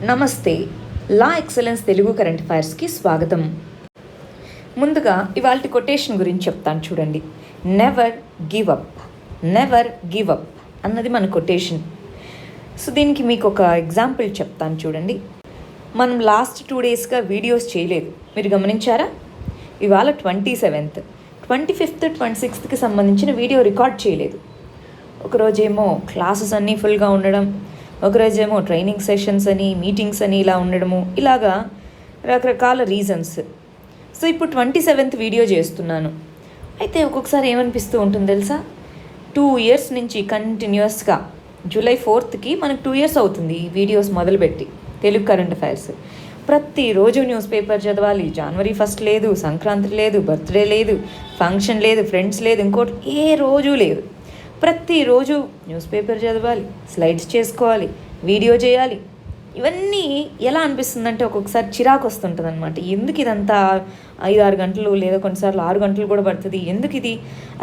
నమస్తే. లా excellence Telugu current అఫైర్స్కి స్వాగతం. ముందుగా ఇవాల్టి కొటేషన్ గురించి చెప్తాను చూడండి. Never give up, never give up అన్నది మన కొటేషన్. సో దీనికి మీకు ఒక ఎగ్జాంపుల్ చెప్తాను చూడండి. మనం లాస్ట్ 2 డేస్గా వీడియోస్ చేయలేదు, మీరు గమనించారా? ఇవాళ 27th, 25th, 26th సంబంధించిన వీడియో రికార్డ్ చేయలేదు. ఒకరోజేమో క్లాసెస్ అన్నీ ఫుల్గా ఉండడం, ఒకరోజేమో ట్రైనింగ్ సెషన్స్ అని, మీటింగ్స్ అని ఇలా ఉండడము, ఇలాగా రకరకాల రీజన్స్. సో ఇప్పుడు 27th వీడియో చేస్తున్నాను. అయితే ఒక్కొక్కసారి ఏమనిపిస్తూ ఉంటుంది తెలుసా, 2 years నుంచి కంటిన్యూస్గా, July 4th మనకు 2 years అవుతుంది ఈ వీడియోస్ మొదలుపెట్టి తెలుగు కరెంట్ అఫైర్స్. ప్రతిరోజు న్యూస్ పేపర్ చదవాలి. January 1st లేదు, సంక్రాంతి లేదు, బర్త్డే లేదు, ఫంక్షన్ లేదు, ఫ్రెండ్స్ లేదు, ఇంకోటి ఏ రోజు లేదు. ప్రతిరోజు న్యూస్ పేపర్ చదవాలి, స్లైడ్స్ చేసుకోవాలి, వీడియో చేయాలి. ఇవన్నీ ఎలా అనిపిస్తుందంటే ఒక్కొక్కసారి చిరాకు వస్తుంటుంది అనమాట. ఎందుకు ఇదంతా 5-6 గంటలు లేదా కొన్నిసార్లు 6 గంటలు కూడా పడుతుంది, ఎందుకు ఇది,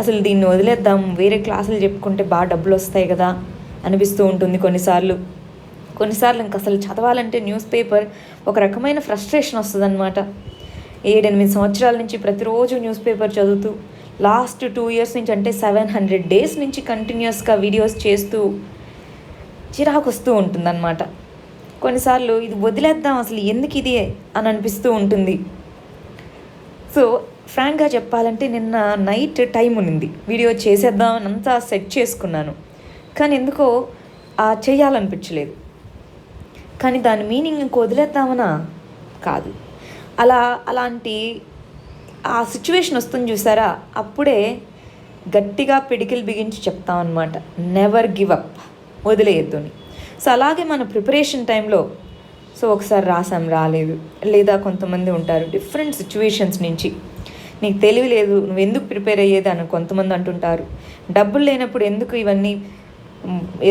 అసలు దీన్ని వదిలేద్దాం, వేరే క్లాసులు చెప్పుకుంటే బాగా డబ్బులు వస్తాయి కదా అనిపిస్తూ ఉంటుంది కొన్నిసార్లు. ఇంక అసలు చదవాలంటే న్యూస్ పేపర్ ఒక రకమైన ఫ్రస్ట్రేషన్ వస్తుంది అనమాట. 7-8 సంవత్సరాల నుంచి ప్రతిరోజు న్యూస్ పేపర్ చదువుతూ, లాస్ట్ 2 years నుంచి అంటే 700 days నుంచి కంటిన్యూస్గా వీడియోస్ చేస్తూ చిరాకు వస్తూ ఉంటుందన్నమాట. కొన్నిసార్లు ఇది వదిలేద్దాం, అసలు ఎందుకు ఇది అని అనిపిస్తూ ఉంటుంది. సో ఫ్రాంక్గా చెప్పాలంటే నిన్న నైట్ టైం ఉంది, వీడియో చేసేద్దామని అంతా సెట్ చేసుకున్నాను, కానీ ఎందుకో చేయాలనిపించలేదు. కానీ దాని మీనింగ్ ఇంక వదిలేద్దామనా కాదు, అలాంటి ఆ సిచ్యువేషన్ వస్తుంది చూసారా, అప్పుడే గట్టిగా పిడికిలు బిగించి చెప్తామన్నమాట, నెవర్ గివ్ అప్, వదిలేయద్దు అని. సో అలాగే మన ప్రిపరేషన్ టైంలో ఒకసారి రాసాం, రాలేదు, లేదా కొంతమంది ఉంటారు డిఫరెంట్ సిచ్యువేషన్స్ నుంచి, నీకు తెలివి లేదు, నువ్వు ఎందుకు ప్రిపేర్ అయ్యేది అని కొంతమంది అంటుంటారు. డబ్బులు లేనప్పుడు ఎందుకు ఇవన్నీ,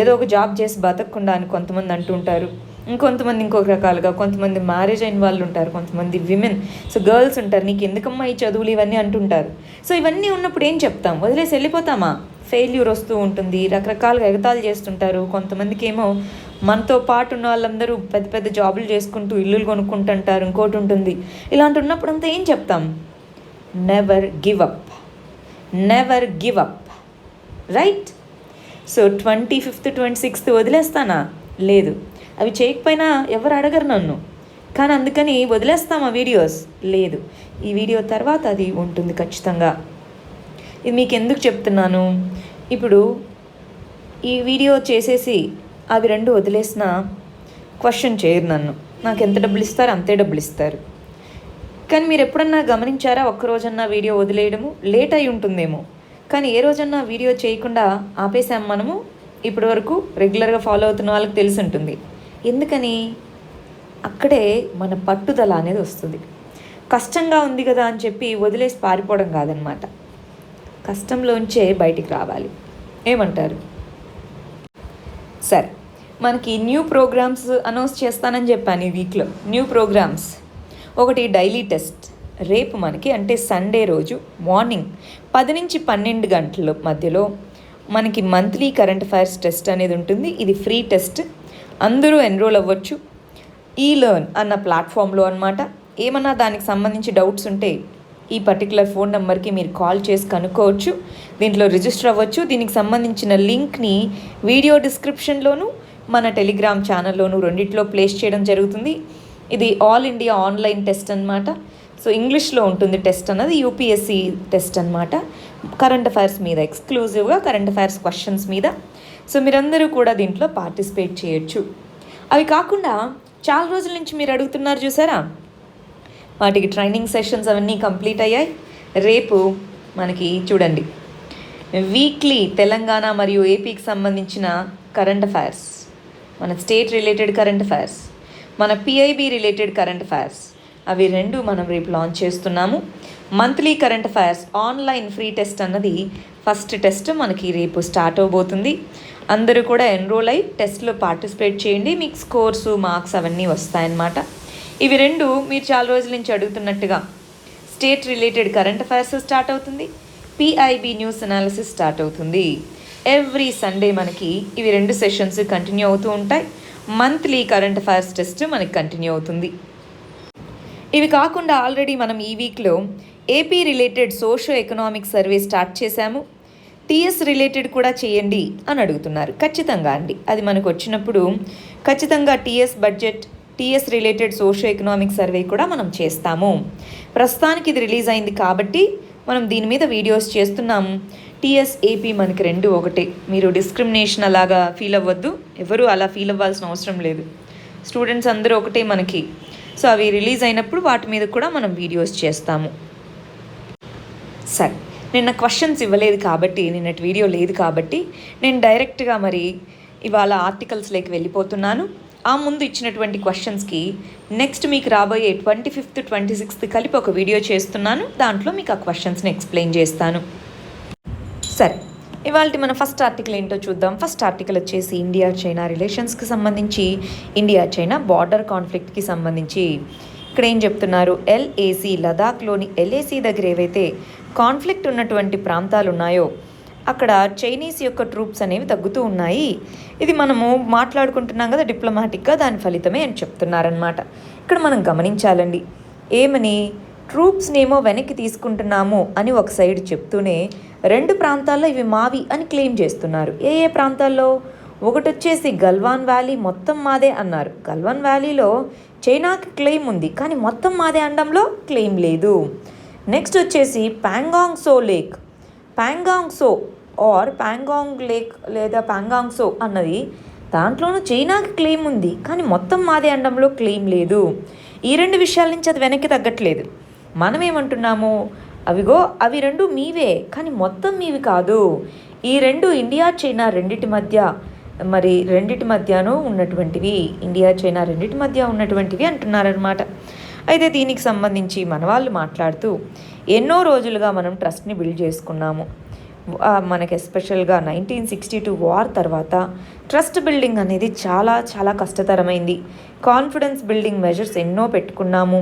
ఏదో ఒక జాబ్ చేసి బతకకుండా అని కొంతమంది అంటుంటారు. ఇంకొంతమంది ఇంకొక రకాలుగా, కొంతమంది మ్యారేజ్ అయిన వాళ్ళు ఉంటారు, కొంతమంది విమెన్, సో గర్ల్స్ ఉంటారు, నీకు ఎందుకమ్మా ఈ చదువులు ఇవన్నీ అంటుంటారు. సో ఇవన్నీ ఉన్నప్పుడు ఏం చెప్తాం, వదిలేసి వెళ్ళిపోతామా? ఫెయిల్యూర్ వస్తూ ఉంటుంది, రకరకాలుగా ఎగతాళి చేస్తుంటారు. కొంతమందికి ఏమో మనతో పాటు ఉన్న వాళ్ళందరూ పెద్ద పెద్ద జాబులు చేసుకుంటూ ఇల్లులు కొనుక్కుంటుంటారు, ఇంకోటి ఉంటుంది. ఇలాంటి ఉన్నప్పుడు అంతా ఏం చెప్తాం, never give up, never give up, right? So 25th, 26th వదిలేస్తానా? లేదు. అవి చేయకపోయినా ఎవరు అడగరు నన్ను, కానీ అందుకని వదిలేస్తామా వీడియోస్? లేదు. ఈ వీడియో తర్వాత అది ఉంటుంది ఖచ్చితంగా. ఇది మీకు ఎందుకు చెప్తున్నాను, ఇప్పుడు ఈ వీడియో చేసేసి అవి 2 వదిలేసినా క్వశ్చన్ చేయరు నన్ను, నాకు ఎంత డబ్బులు ఇస్తారో అంతే డబ్బులు ఇస్తారు. కానీ మీరు ఎప్పుడన్నా గమనించారా, ఒక్కరోజన్నా వీడియో వదిలేయడము? లేట్ అయి ఉంటుందేమో, కానీ ఏ రోజన్నా వీడియో చేయకుండా ఆపేసాం మనము, ఇప్పటి వరకు రెగ్యులర్గా ఫాలో అవుతున్న వాళ్ళకి తెలిసి ఉంటుంది. ఎందుకని? అక్కడే మన పట్టుదల అనేది వస్తుంది. కష్టంగా ఉంది కదా అని చెప్పి వదిలేసి పారిపోవడం కాదనమాట, కష్టంలోంచే బయటికి రావాలి. ఏమంటారు? సరే, మనకి న్యూ ప్రోగ్రామ్స్ అనౌన్స్ చేస్తానని చెప్పాను ఈ వీక్లో. న్యూ ప్రోగ్రామ్స్, ఒకటి డైలీ టెస్ట్ రేపు మనకి, అంటే సండే రోజు మార్నింగ్ 10 నుంచి 12 గంటల మధ్యలో మనకి మంత్లీ కరెంట్ అఫైర్స్ టెస్ట్ అనేది ఉంటుంది. ఇది ఫ్రీ టెస్ట్, అందరూ ఎన్రోల్ అవ్వచ్చు. ఈలర్న్ అన్న ప్లాట్ఫామ్లో అనమాట. ఏమన్నా దానికి సంబంధించి డౌట్స్ ఉంటే ఈ పర్టికులర్ ఫోన్ నెంబర్కి మీరు కాల్ చేసి కనుక్కోవచ్చు, దీంట్లో రిజిస్టర్ అవ్వచ్చు. దీనికి సంబంధించిన లింక్ని వీడియో డిస్క్రిప్షన్లోను మన టెలిగ్రామ్ ఛానల్లోను రెండిట్లో ప్లేస్ చేయడం జరుగుతుంది. ఇది ఆల్ ఇండియా ఆన్లైన్ టెస్ట్ అనమాట. సో ఇంగ్లీష్లో ఉంటుంది టెస్ట్ అన్నది, యూపీఎస్సీ టెస్ట్ అనమాట, కరెంట్ అఫైర్స్ మీద, ఎక్స్క్లూజివ్గా కరెంట్ అఫైర్స్ క్వశ్చన్స్ మీద. సో మీరందరూ కూడా దీంట్లో పార్టిసిపేట్ చేయొచ్చు. అవి కాకుండా చాలా రోజుల నుంచి మీరు అడుగుతున్నారు చూసారా, వాటికి ట్రైనింగ్ సెషన్స్ అవన్నీ కంప్లీట్ అయ్యాయి. రేపు మనకి చూడండి, వీక్లీ తెలంగాణ మరియు ఏపీకి సంబంధించిన కరెంట్ అఫైర్స్, మన స్టేట్ రిలేటెడ్ కరెంట్ అఫైర్స్, మన పిఐబి రిలేటెడ్ కరెంట్ అఫైర్స్, అవి 2 మనం రేపు లాంచ్ చేస్తున్నాము. Monthly current affairs online free test అన్నది ఫస్ట్ టెస్ట్ మనకి రేపు స్టార్ట్ అవబోతుంది. అందరూ కూడా ఎన్రోల్ అయ్యి టెస్ట్లో పార్టిసిపేట్ చేయండి, మీకు స్కోర్సు, మార్క్స్ అవన్నీ వస్తాయన్నమాట. ఇవి 2 మీరు చాలా రోజుల నుంచి అడుగుతున్నట్టుగా state related current affairs start అవుతుంది, పిఐబి న్యూస్ అనాలిసిస్ స్టార్ట్ అవుతుంది. ఎవ్రీ సండే మనకి ఇవి 2 సెషన్స్ కంటిన్యూ అవుతూ ఉంటాయి. మంత్లీ కరెంట్ అఫైర్స్ టెస్ట్ మనకి కంటిన్యూ అవుతుంది. ఇవి కాకుండా ఆల్రెడీ మనం ఈ వీక్లో AP related socio economic survey start చేశాము. టీఎస్ రిలేటెడ్ కూడా చేయండి అని అడుగుతున్నారు. ఖచ్చితంగా అండి, అది మనకు వచ్చినప్పుడు ఖచ్చితంగా TS budget, TS related socio economic survey కూడా మనం చేస్తాము. ప్రస్తుతానికి ఇది రిలీజ్ అయింది కాబట్టి మనం దీని మీద వీడియోస్ చేస్తున్నాము. టీఎస్ ఏపీ మనకి రెండు ఒకటే, మీరు డిస్క్రిమినేషన్ అలాగా ఫీల్ అవ్వద్దు, ఎవరు అలా ఫీల్ అవ్వాల్సిన అవసరం లేదు. స్టూడెంట్స్ అందరూ ఒకటే మనకి. సో అవి రిలీజ్ అయినప్పుడు వాటి మీద కూడా మనం వీడియోస్ చేస్తాము. సరే, నిన్న క్వశ్చన్స్ ఇవ్వలేదు కాబట్టి, నిన్నటి వీడియో లేదు కాబట్టి నేను డైరెక్ట్గా మరి ఇవాళ ఆర్టికల్స్లోకి వెళ్ళిపోతున్నాను. ఆ ముందు ఇచ్చినటువంటి క్వశ్చన్స్కి నెక్స్ట్ మీకు రాబోయే 25th 26th కలిపి ఒక వీడియో చేస్తున్నాను. దాంట్లో మీకు ఆ క్వశ్చన్స్ని ఎక్స్ప్లెయిన్ చేస్తాను. సరే, ఇవాళ మన ఫస్ట్ ఆర్టికల్ ఏంటో చూద్దాం. ఫస్ట్ ఆర్టికల్ వచ్చేసి ఇండియా చైనా రిలేషన్స్కి సంబంధించి, ఇండియా చైనా బార్డర్ కాన్ఫ్లిక్ట్కి సంబంధించి. ఇక్కడ ఏం చెప్తున్నారు, ఎల్ఏసీ లదాఖ్లోని ఎల్ఏసీ దగ్గర ఏవైతే కాన్ఫ్లిక్ట్ ఉన్నటువంటి ప్రాంతాలు ఉన్నాయో అక్కడ చైనీస్ యొక్క ట్రూప్స్ అనేవి తగ్గుతూ ఉన్నాయి. ఇది మనము మాట్లాడుకుంటున్నాం కదా డిప్లొమాటిక్గా, దాని ఫలితమే అని చెప్తున్నారనమాట. ఇక్కడ మనం గమనించాలండి, ఏమని ట్రూప్స్నేమో వెనక్కి తీసుకుంటున్నాము అని ఒక సైడ్ చెప్తూనే రెండు ప్రాంతాల్లో ఇవి మావి అని క్లెయిమ్ చేస్తున్నారు. ఏ ఏ ప్రాంతాల్లో? ఒకటి వచ్చేసి గల్వాన్ వ్యాలీ మొత్తం మాదే అన్నారు. గల్వాన్ వ్యాలీలో చైనాకి క్లెయిమ్ ఉంది, కానీ మొత్తం మాదే అనడంలో క్లెయిమ్ లేదు. నెక్స్ట్ వచ్చేసి Pangong Tso lake, Pangong Tso or Pangong lake లేదా పాంగాంగ్ సో అన్నది దాంట్లోనూ చైనాకి క్లెయిమ్ ఉంది, కానీ మొత్తం మాదే అనడంలో క్లెయిమ్ లేదు. ఈ రెండు విషయాల నుంచి అది వెనక్కి తగ్గట్లేదు. మనం ఏమంటున్నాము, అవిగో అవి రెండు మీవే కానీ మొత్తం మీవి కాదు, ఈ రెండు ఇండియా చైనా రెండిటి మధ్యనూ ఉన్నటువంటివి, ఇండియా చైనా రెండిటి మధ్య ఉన్నటువంటివి అంటున్నారనమాట. అయితే దీనికి సంబంధించి మన వాళ్ళు మాట్లాడుతూ ఎన్నో రోజులుగా మనం ట్రస్ట్ని బిల్డ్ చేసుకున్నాము. మనకి ఎస్పెషల్గా 1962 వార్ తర్వాత ట్రస్ట్ బిల్డింగ్ అనేది చాలా చాలా కష్టతరమైంది. కాన్ఫిడెన్స్ బిల్డింగ్ మెజర్స్ ఎన్నో పెట్టుకున్నాము,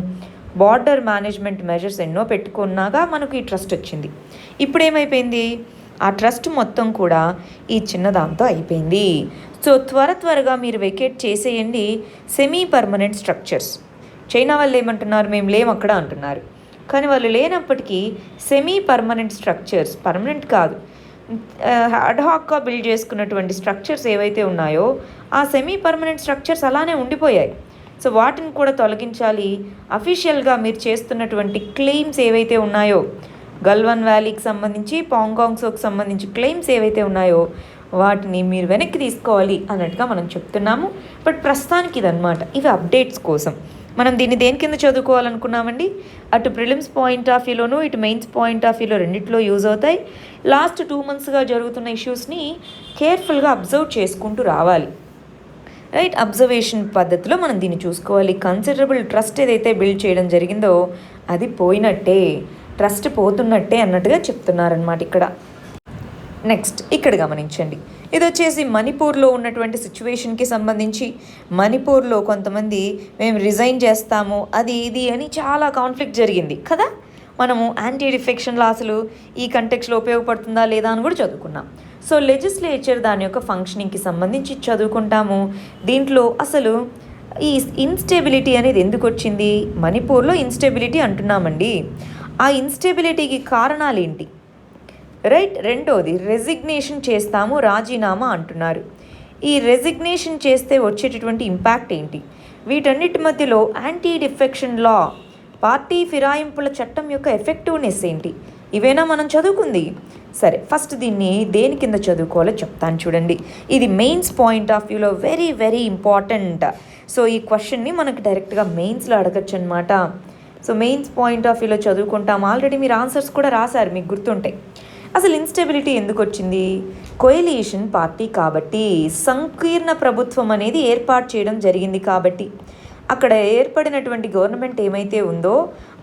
బార్డర్ మేనేజ్మెంట్ మెజర్స్ ఎన్నో పెట్టుకున్నాగా మనకు ఈ ట్రస్ట్ వచ్చింది. ఇప్పుడు ఏమైపోయింది, ఆ ట్రస్ట్ మొత్తం కూడా ఈ చిన్నదాంతో అయిపోయింది. సో త్వరగా మీరు వెకేట్ చేసేయండి సెమీ పర్మనెంట్ స్ట్రక్చర్స్. చైనా వాళ్ళు ఏమంటున్నారు, మేము లేము అక్కడ అంటున్నారు. కానీ వాళ్ళు లేనప్పటికీ సెమీ పర్మనెంట్ స్ట్రక్చర్స్, పర్మనెంట్ కాదు, అడ్హాక్గా బిల్డ్ చేసుకున్నటువంటి స్ట్రక్చర్స్ ఏవైతే ఉన్నాయో ఆ సెమీ పర్మనెంట్ స్ట్రక్చర్స్ అలానే ఉండిపోయాయి. సో వాటిని కూడా తొలగించాలి. అఫీషియల్గా మీరు చేస్తున్నటువంటి క్లెయిమ్స్ ఏవైతే ఉన్నాయో, గల్వాన్ వ్యాలీకి సంబంధించి పాంగాంగ్ సోకి సంబంధించి క్లెయిమ్స్ ఏవైతే ఉన్నాయో వాటిని మీరు వెనక్కి తీసుకోవాలి అన్నట్టుగా మనం చెప్తున్నాము. బట్ ప్రస్తుతానికి ఇదన్నమాట, ఇవి అప్డేట్స్ కోసం. మనం దీన్ని దేని కింద చదువుకోవాలనుకున్నామండి, అటు ప్రిలిమ్స్ పాయింట్ ఆఫ్ వ్యూలోను ఇటు మెయిన్స్ పాయింట్ ఆఫ్ వ్యూలో రెండిట్లో యూజ్ అవుతాయి. లాస్ట్ 2 monthsగా జరుగుతున్న ఇష్యూస్ని కేర్ఫుల్గా అబ్జర్వ్ చేసుకుంటూ రావాలి. రైట్, అబ్జర్వేషన్ పద్ధతిలో మనం దీన్ని చూసుకోవాలి. కన్సిడరబుల్ ట్రస్ట్ ఏదైతే బిల్డ్ చేయడం జరిగిందో అది పోయినట్టే, ట్రస్ట్ పోతున్నట్టే అన్నట్టుగా చెప్తున్నారనమాట ఇక్కడ. నెక్స్ట్ ఇక్కడ గమనించండి, ఇది వచ్చేసి మణిపూర్లో ఉన్నటువంటి సిచ్యువేషన్కి సంబంధించి. మణిపూర్లో కొంతమంది మేము రిజైన్ చేస్తాము అది ఇది అని చాలా కాన్ఫ్లిక్ట్ జరిగింది కదా. మనము యాంటీ డిఫెక్షన్ లా అసలు ఈ కంటెక్స్లో ఉపయోగపడుతుందా లేదా అని కూడా చదువుకున్నాం. సో లెజిస్లేచర్ దాని యొక్క ఫంక్షనింగ్కి సంబంధించి చదువుకుంటాము. దీంట్లో అసలు ఈ ఇన్స్టెబిలిటీ అనేది ఎందుకు వచ్చింది, మణిపూర్లో ఇన్స్టెబిలిటీ అంటున్నామండి, ఆ ఇన్స్టెబిలిటీకి కారణాలు ఏంటి? రైట్, రెండోది రెసిగ్నేషన్ చేస్తాము, రాజీనామా అంటున్నారు. ఈ రెసిగ్నేషన్ చేస్తే వచ్చేటటువంటి ఇంపాక్ట్ ఏంటి? వీటన్నిటి మధ్యలో యాంటీ డిఫెక్షన్ లా, పార్టీ ఫిరాయింపుల చట్టం యొక్క ఎఫెక్టివ్నెస్ ఏంటి? ఇవేనా మనం చదువుకుంది? సరే, ఫస్ట్ దీన్ని దేని కింద చదువుకోవాలో చెప్తాను చూడండి. ఇది మెయిన్స్ పాయింట్ ఆఫ్ వ్యూలో వెరీ వెరీ ఇంపార్టెంట్. సో ఈ క్వశ్చన్ని మనకు డైరెక్ట్గా మెయిన్స్లో అడగచ్చు అనమాట. సో మెయిన్స్ పాయింట్ ఆఫ్ వ్యూలో చదువుకుంటాం. ఆల్రెడీ మీరు ఆన్సర్స్ కూడా రాశారు, మీకు గుర్తుంటాయి. అసలు ఇన్స్టెబిలిటీ ఎందుకు వచ్చింది? కోయలీషన్ పార్టీ కాబట్టి, సంకీర్ణ ప్రభుత్వం అనేది ఏర్పాటు చేయడం జరిగింది కాబట్టి, అక్కడ ఏర్పడినటువంటి గవర్నమెంట్ ఏమైతే ఉందో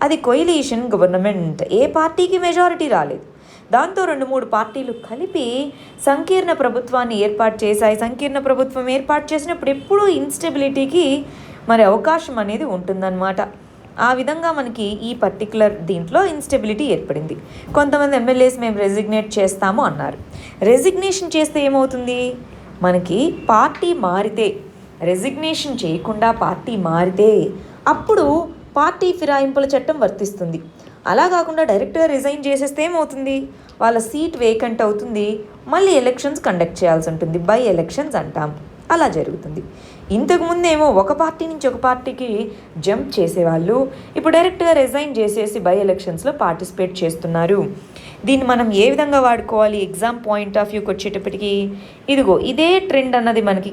అది కోయలీషన్ గవర్నమెంట్. ఏ పార్టీకి మెజారిటీ రాలేదు, దాంతో 2-3 పార్టీలు కలిపి సంకీర్ణ ప్రభుత్వాన్ని ఏర్పాటు చేశాయి. సంకీర్ణ ప్రభుత్వం ఏర్పాటు చేసినప్పుడు ఎప్పుడూ ఇన్స్టెబిలిటీకి మరి అవకాశం అనేది ఉంటుందన్నమాట. ఆ విధంగా మనకి ఈ పర్టికులర్ దీంట్లో ఇన్స్టెబిలిటీ ఏర్పడింది. కొంతమంది ఎమ్మెల్యేస్ మేము రెసిగ్నేట్ చేస్తాము అన్నారు. రెసిగ్నేషన్ చేస్తే ఏమవుతుంది, మనకి పార్టీ మారితే రెసిగ్నేషన్ చేయకుండా పార్టీ మారితే అప్పుడు పార్టీ ఫిరాయింపుల చట్టం వర్తిస్తుంది. అలా కాకుండా డైరెక్ట్గా రిజైన్ చేసేస్తే ఏమవుతుంది, వాళ్ళ సీట్ వేకెంట్ అవుతుంది, మళ్ళీ ఎలక్షన్స్ కండక్ట్ చేయాల్సి ఉంటుంది, బై ఎలక్షన్స్ అంటాం, అలా జరుగుతుంది. ఇంతకుముందేమో ఒక పార్టీ నుంచి ఒక పార్టీకి జంప్ చేసేవాళ్ళు, ఇప్పుడు డైరెక్ట్గా రిజైన్ చేసేసి బై ఎలక్షన్స్లో పార్టిసిపేట్ చేస్తున్నారు. దీన్ని మనం ఏ విధంగా వాడుకోవాలి ఎగ్జామ్ పాయింట్ ఆఫ్ వ్యూకి వచ్చేటప్పటికి, ఇదిగో ఇదే ట్రెండ్ అన్నది మనకి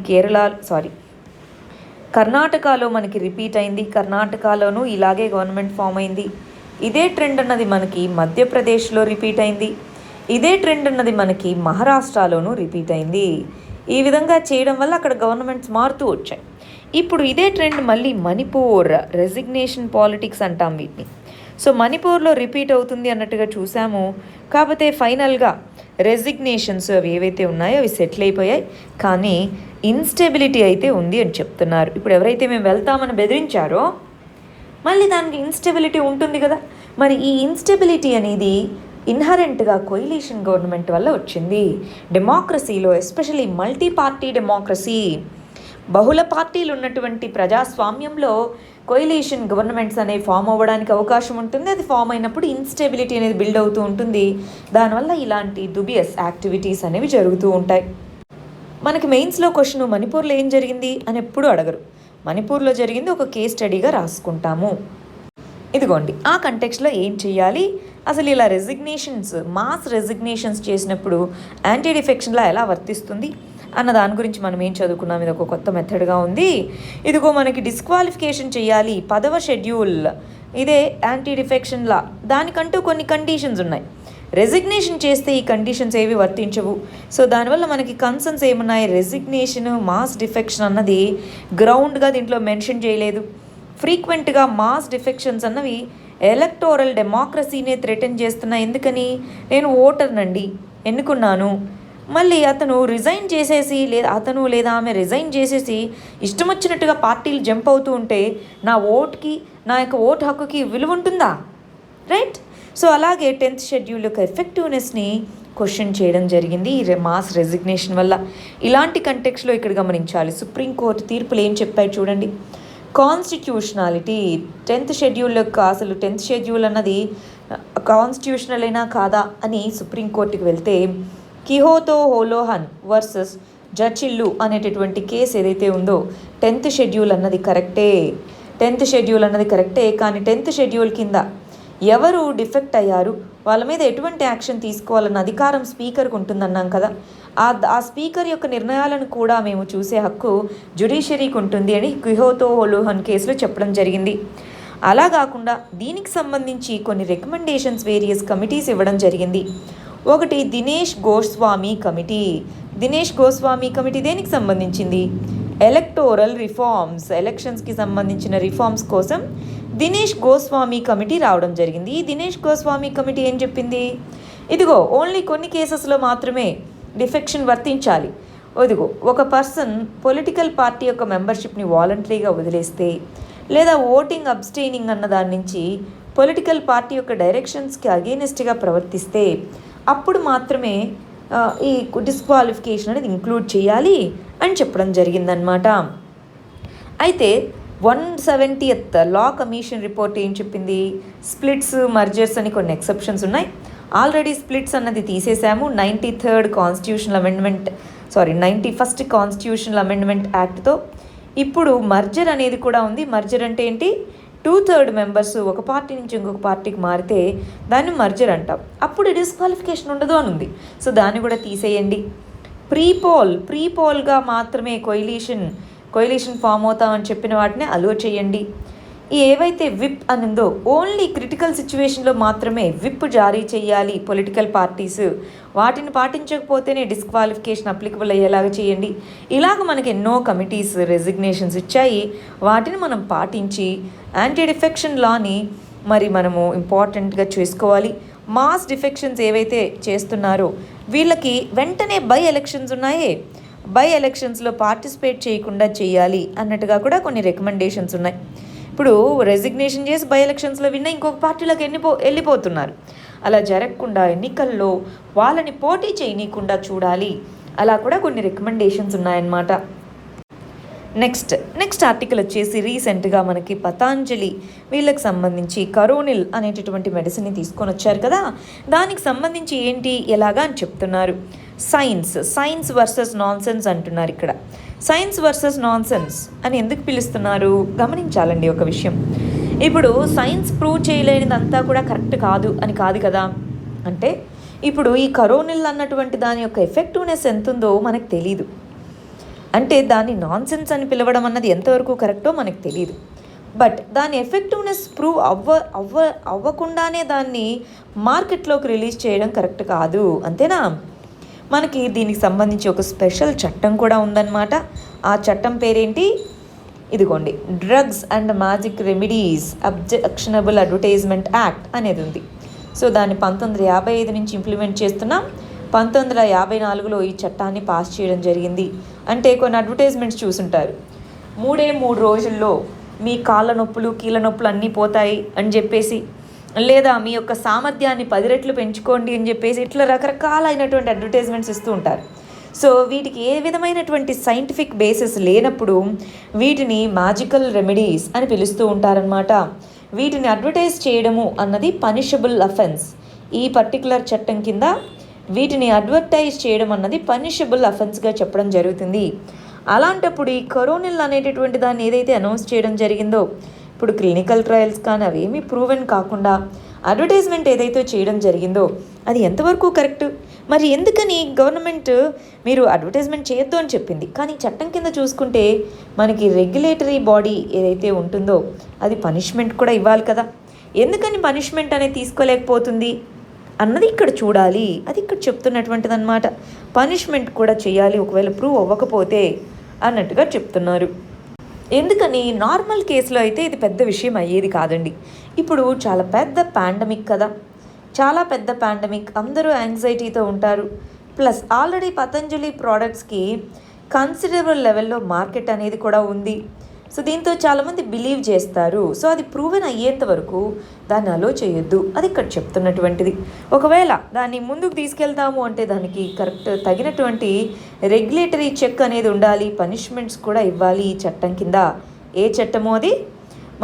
కర్ణాటకలో మనకి రిపీట్ అయింది. కర్ణాటకలోనూ ఇలాగే గవర్నమెంట్ ఫామ్ అయింది. ఇదే ట్రెండ్ అన్నది మనకి మధ్యప్రదేశ్లో రిపీట్ అయింది. ఇదే ట్రెండ్ అన్నది మనకి మహారాష్ట్రలోనూ రిపీట్ అయింది. ఈ విధంగా చేయడం వల్ల అక్కడ గవర్నమెంట్స్ మారుతూ వచ్చాయి. ఇప్పుడు ఇదే ట్రెండ్ మళ్ళీ మణిపూర్, రెసిగ్నేషన్ పాలిటిక్స్ అంటాం వీటిని. సో మణిపూర్లో రిపీట్ అవుతుంది అన్నట్టుగా చూసాము. కాకపోతే ఫైనల్గా రెసిగ్నేషన్స్ అవి ఏవైతే ఉన్నాయో అవి సెటిల్ అయిపోయాయి, కానీ ఇన్స్టెబిలిటీ అయితే ఉంది అని చెప్తున్నారు. ఇప్పుడు ఎవరైతే మేము వెళ్తామని బెదిరించారో మళ్ళీ దానికి ఇన్స్టెబిలిటీ ఉంటుంది కదా. మరి ఈ ఇన్స్టెబిలిటీ అనేది ఇన్హరెంట్గా కొయిలీషన్ గవర్నమెంట్ వల్ల వచ్చింది. డెమోక్రసీలో ఎస్పెషల్లీ మల్టీ పార్టీ డెమోక్రసీ, బహుళ పార్టీలు ఉన్నటువంటి ప్రజాస్వామ్యంలో కొయిలీషన్ గవర్నమెంట్స్ అనేవి ఫామ్ అవ్వడానికి అవకాశం ఉంటుంది. అది ఫామ్ అయినప్పుడు ఇన్స్టెబిలిటీ అనేది బిల్డ్ అవుతూ ఉంటుంది. దానివల్ల ఇలాంటి దుబియస్ యాక్టివిటీస్ అనేవి జరుగుతూ ఉంటాయి. మనకి మెయిన్స్లో క్వశ్చన్ మణిపూర్లో ఏం జరిగింది అని ఎప్పుడు అడగరు. మణిపూర్లో జరిగింది ఒక కేస్ స్టడీగా రాసుకుంటాము. ఇదిగోండి ఆ కంటెక్స్లో ఏం చేయాలి, అసలు ఇలా మాస్ రెసిగ్నేషన్స్ చేసినప్పుడు యాంటీ డిఫెక్షన్లా ఎలా వర్తిస్తుంది అన్న దాని గురించి మనం ఏం చదువుకున్నాం. ఇది ఒక కొత్త మెథడ్గా ఉంది. ఇదిగో మనకి డిస్క్వాలిఫికేషన్ చేయాలి 10వ షెడ్యూల్, ఇదే యాంటీ డిఫెక్షన్లా. దానికంటూ కొన్ని కండిషన్స్ ఉన్నాయి. రెసిగ్నేషన్ చేస్తే ఈ కండిషన్స్ ఏవి వర్తించవు. సో దానివల్ల మనకి కన్సర్న్స్ ఏమున్నాయి, రెసిగ్నేషన్, మాస్ డిఫెక్షన్ అన్నది గ్రౌండ్గా దీంట్లో మెన్షన్ చేయలేదు. ఫ్రీక్వెంట్గా మాస్ డిఫెక్షన్స్ అన్నవి ఎలక్టోరల్ డెమోక్రసీనే థ్రెటన్ చేస్తున్నాయి. ఎందుకని, నేను ఓటర్నండి, ఎన్నుకున్నాను, మళ్ళీ అతను రిజైన్ చేసేసి అతను లేదా ఆమె రిజైన్ చేసేసి ఇష్టం వచ్చినట్టుగా పార్టీలు జంప్ అవుతూ ఉంటే నా ఓట్కి, నా యొక్క ఓటు హక్కుకి విలువ ఉంటుందా? రైట్. సో అలాగే 10th షెడ్యూల్ యొక్క ఎఫెక్టివ్నెస్ని క్వశ్చన్ చేయడం జరిగింది ఈ మాస్ రెసిగ్నేషన్ వల్ల. ఇలాంటి కంటెక్స్లో ఇక్కడ గమనించాలి. సుప్రీంకోర్టు తీర్పులు ఏం చెప్పాయి చూడండి. కాన్స్టిట్యూషనాలిటీ 10th షెడ్యూల్ యొక్క అసలు 10th షెడ్యూల్ అన్నది కాన్స్టిట్యూషనల్ అయినా కాదా అని సుప్రీంకోర్టుకి వెళ్తే కిహోతో హోలోహన్ వర్సెస్ జచిల్లు అనేటటువంటి కేసు ఏదైతే ఉందో 10th షెడ్యూల్ అన్నది కరెక్టే. కానీ 10th షెడ్యూల్ కింద ఎవరు డిఫెక్ట్ అయ్యారు, వాళ్ళ మీద ఎటువంటి యాక్షన్ తీసుకోవాలన్న అధికారం స్పీకర్కి ఉంటుందన్నాం కదా. ఆ స్పీకర్ యొక్క నిర్ణయాలను కూడా మేము చూసే హక్కు జ్యుడిషియరీకి ఉంటుంది అని కిహోతో హోలోహన్ కేసులో చెప్పడం జరిగింది. అలా కాకుండా దీనికి సంబంధించి కొన్ని రికమెండేషన్స్ వేరియస్ కమిటీస్ ఇవ్వడం జరిగింది. ఒకటి దినేష్ గోస్వామి కమిటీ. దినేష్ గోస్వామి కమిటీ దేనికి సంబంధించింది, ఎలక్టోరల్ రిఫార్మ్స్, ఎలక్షన్స్కి సంబంధించిన రిఫార్మ్స్ కోసం దినేష్ గోస్వామి కమిటీ రావడం జరిగింది. ఈ దినేష్ గోస్వామి కమిటీ ఏం చెప్పింది, ఇదిగో ఓన్లీ కొన్ని కేసెస్లో మాత్రమే డిఫెక్షన్ వర్తించాలి. ఇదిగో ఒక పర్సన్ పొలిటికల్ పార్టీ యొక్క మెంబర్షిప్ని వాలంటరీగా వదిలేస్తే లేదా ఓటింగ్ అబ్స్టెయినింగ్ అన్న దాని నుంచి పొలిటికల్ పార్టీ యొక్క డైరెక్షన్స్కి అగెయినెస్ట్గా ప్రవర్తిస్తే అప్పుడు మాత్రమే ఈ డిస్క్వాలిఫికేషన్ అనేది ఇంక్లూడ్ చేయాలి అని చెప్పడం జరిగిందనమాట. అయితే 170th లా కమిషన్ రిపోర్ట్ ఏం చెప్పింది, స్ప్లిట్స్, మర్జర్స్ అని కొన్ని ఎక్సెప్షన్స్ ఉన్నాయి. ఆల్రెడీ స్ప్లిట్స్ అన్నది తీసేసాము 91st కాన్స్టిట్యూషనల్ అమెండ్మెంట్ యాక్ట్తో. ఇప్పుడు మర్జర్ అనేది కూడా ఉంది. మర్జర్ అంటే ఏంటి, 2/3 మెంబర్స్ ఒక పార్టీ నుంచి ఇంకొక పార్టీకి మారితే దాన్ని మర్జర్ అంటాం. అప్పుడు డిస్క్వాలిఫికేషన్ ఉండదు అని ఉంది. సో దాన్ని కూడా తీసేయండి. ప్రీపోల్గా మాత్రమే కొయిలీషన్ ఫామ్ అవుతామని చెప్పిన వాటిని అలో చేయండి. ఏవైతే విప్ అనిందో ఓన్లీ క్రిటికల్ సిచ్యువేషన్లో మాత్రమే విప్ జారీ చేయాలి పొలిటికల్ పార్టీస్. వాటిని పాటించకపోతేనే డిస్క్వాలిఫికేషన్ అప్లికబుల్ అయ్యేలాగా చేయండి. ఇలాగ మనకి ఎన్నో కమిటీస్ రెసిగ్నేషన్స్ ఇచ్చాయి. వాటిని మనం పాటించి యాంటీ డిఫెక్షన్ లాని మరి మనము ఇంపార్టెంట్గా చేసుకోవాలి. మాస్ డిఫెక్షన్స్ ఏవైతే చేస్తున్నారో వీళ్ళకి వెంటనే బై ఎలక్షన్స్ ఉన్నాయే, బై ఎలక్షన్స్లో పార్టిసిపేట్ చేయకుండా చేయాలి అన్నట్టుగా కూడా కొన్ని రికమెండేషన్స్ ఉన్నాయి. ఇప్పుడు రెసిగ్నేషన్ చేసి బై ఎలక్షన్స్లో విన్న ఇంకొక పార్టీలోకి వెళ్ళిపోతున్నారు. అలా జరగకుండా ఎన్నికల్లో వాళ్ళని పోటీ చేయనీయకుండా చూడాలి. అలా కూడా కొన్ని రికమెండేషన్స్ ఉన్నాయన్నమాట. నెక్స్ట్ ఆర్టికల్ వచ్చేసి రీసెంట్గా మనకి పతాంజలి వీళ్ళకి సంబంధించి కరోనిల్ అనేటటువంటి మెడిసిన్ని తీసుకొని వచ్చారు కదా, దానికి సంబంధించి ఏంటి ఎలాగా అని చెప్తున్నారు. సైన్స్ వర్సెస్ నాన్సెన్స్ అంటున్నారు. ఇక్కడ సైన్స్ వర్సెస్ నాన్సెన్స్ అని ఎందుకు పిలుస్తున్నారు గమనించాలండి ఒక విషయం. ఇప్పుడు సైన్స్ ప్రూవ్ చేయలేనిదంతా కూడా కరెక్ట్ కాదు అని కాదు కదా. అంటే ఇప్పుడు ఈ కరోనిల్ అన్నటువంటి దాని యొక్క ఎఫెక్టివ్నెస్ ఎంత ఉందో మనకు తెలీదు. అంటే దాన్ని నాన్సెన్స్ అని పిలవడం అన్నది ఎంతవరకు కరెక్టో మనకు తెలియదు. బట్ దాని ఎఫెక్టివ్నెస్ ప్రూవ్ అవ్వకుండానే దాన్ని మార్కెట్లోకి రిలీజ్ చేయడం కరెక్ట్ కాదు, అంతేనా. మనకి దీనికి సంబంధించి ఒక స్పెషల్ చట్టం కూడా ఉందన్నమాట. ఆ చట్టం పేరేంటి, ఇదిగోండి, drugs and magic remedies objectionable advertisement act అనేది ఉంది. సో దాన్ని 1955 నుంచి ఇంప్లిమెంట్ చేస్తున్నాం. 1954లో ఈ చట్టాన్ని పాస్ చేయడం జరిగింది. అంటే కొన్ని అడ్వర్టైజ్మెంట్స్ చూసుంటారు, 3 రోజుల్లో మీ కాళ్ళ నొప్పులు కీళ్ళ నొప్పులు అన్నీ పోతాయి అని చెప్పేసి, లేదా మీ యొక్క సామర్థ్యాన్ని 10 రెట్లు పెంచుకోండి అని చెప్పేసి, ఇట్లా రకరకాలైనటువంటి అడ్వర్టైజ్మెంట్స్ ఇస్తూ ఉంటారు. సో వీటికి ఏ విధమైనటువంటి సైంటిఫిక్ బేసిస్ లేనప్పుడు వీటిని మ్యాజికల్ రెమెడీస్ అని పిలుస్తూ ఉంటారనమాట. వీటిని అడ్వర్టైజ్ చేయడము అన్నది పనిషబుల్ అఫెన్స్. ఈ పర్టికులర్ చట్టం కింద వీటిని అడ్వర్టైజ్ చేయడం అన్నది పనిషబుల్ అఫెన్స్గా చెప్పడం జరుగుతుంది. అలాంటప్పుడు ఈ కరోనిల్ అనేటటువంటి దాన్ని ఏదైతే అనౌన్స్ చేయడం జరిగిందో, ఇప్పుడు క్లినికల్ ట్రయల్స్ కానీ అవేమీ ప్రూవెన్ కాకుండా అడ్వర్టైజ్మెంట్ ఏదైతే చేయడం జరిగిందో అది ఎంతవరకు కరెక్ట్? మరి ఎందుకని గవర్నమెంట్ మీరు అడ్వర్టైజ్మెంట్ చేయొద్దు అని చెప్పింది, కానీ చట్టం కింద చూసుకుంటే మనకి రెగ్యులేటరీ బాడీ ఏదైతే ఉంటుందో అది పనిష్మెంట్ కూడా ఇవ్వాలి కదా. ఎందుకని పనిష్మెంట్ అనేది తీసుకోలేకపోతుంది అన్నది ఇక్కడ చూడాలి. అది ఇక్కడ చెప్తున్నటువంటిది అనమాట. పనిష్మెంట్ కూడా చేయాలి ఒకవేళ ప్రూవ్ అవ్వకపోతే అన్నట్టుగా చెప్తున్నారు. ఎందుకని నార్మల్ కేసులో అయితే ఇది పెద్ద విషయం అయ్యేది కాదండి. ఇప్పుడు చాలా పెద్ద పాండమిక్ కదా, చాలా పెద్ద పాండమిక్, అందరూ యాంగ్జైటీతో ఉంటారు. ప్లస్ ఆల్రెడీ పతంజలి ప్రోడక్ట్స్కి కన్సిడరబుల్ లెవెల్లో మార్కెట్ అనేది కూడా ఉంది. సో దీంతో చాలామంది బిలీవ్ చేస్తారు. సో అది ప్రూవెన్ అయ్యేంత వరకు దాన్ని అలో చేయొద్దు, అది ఇక్కడ చెప్తున్నటువంటిది. ఒకవేళ దాన్ని ముందుకు తీసుకెళ్తాము అంటే దానికి కరెక్ట్ తగినటువంటి రెగ్యులేటరీ చెక్ అనేది ఉండాలి, పనిష్మెంట్స్ కూడా ఇవ్వాలి ఈ చట్టం కింద. ఏ చట్టమో అది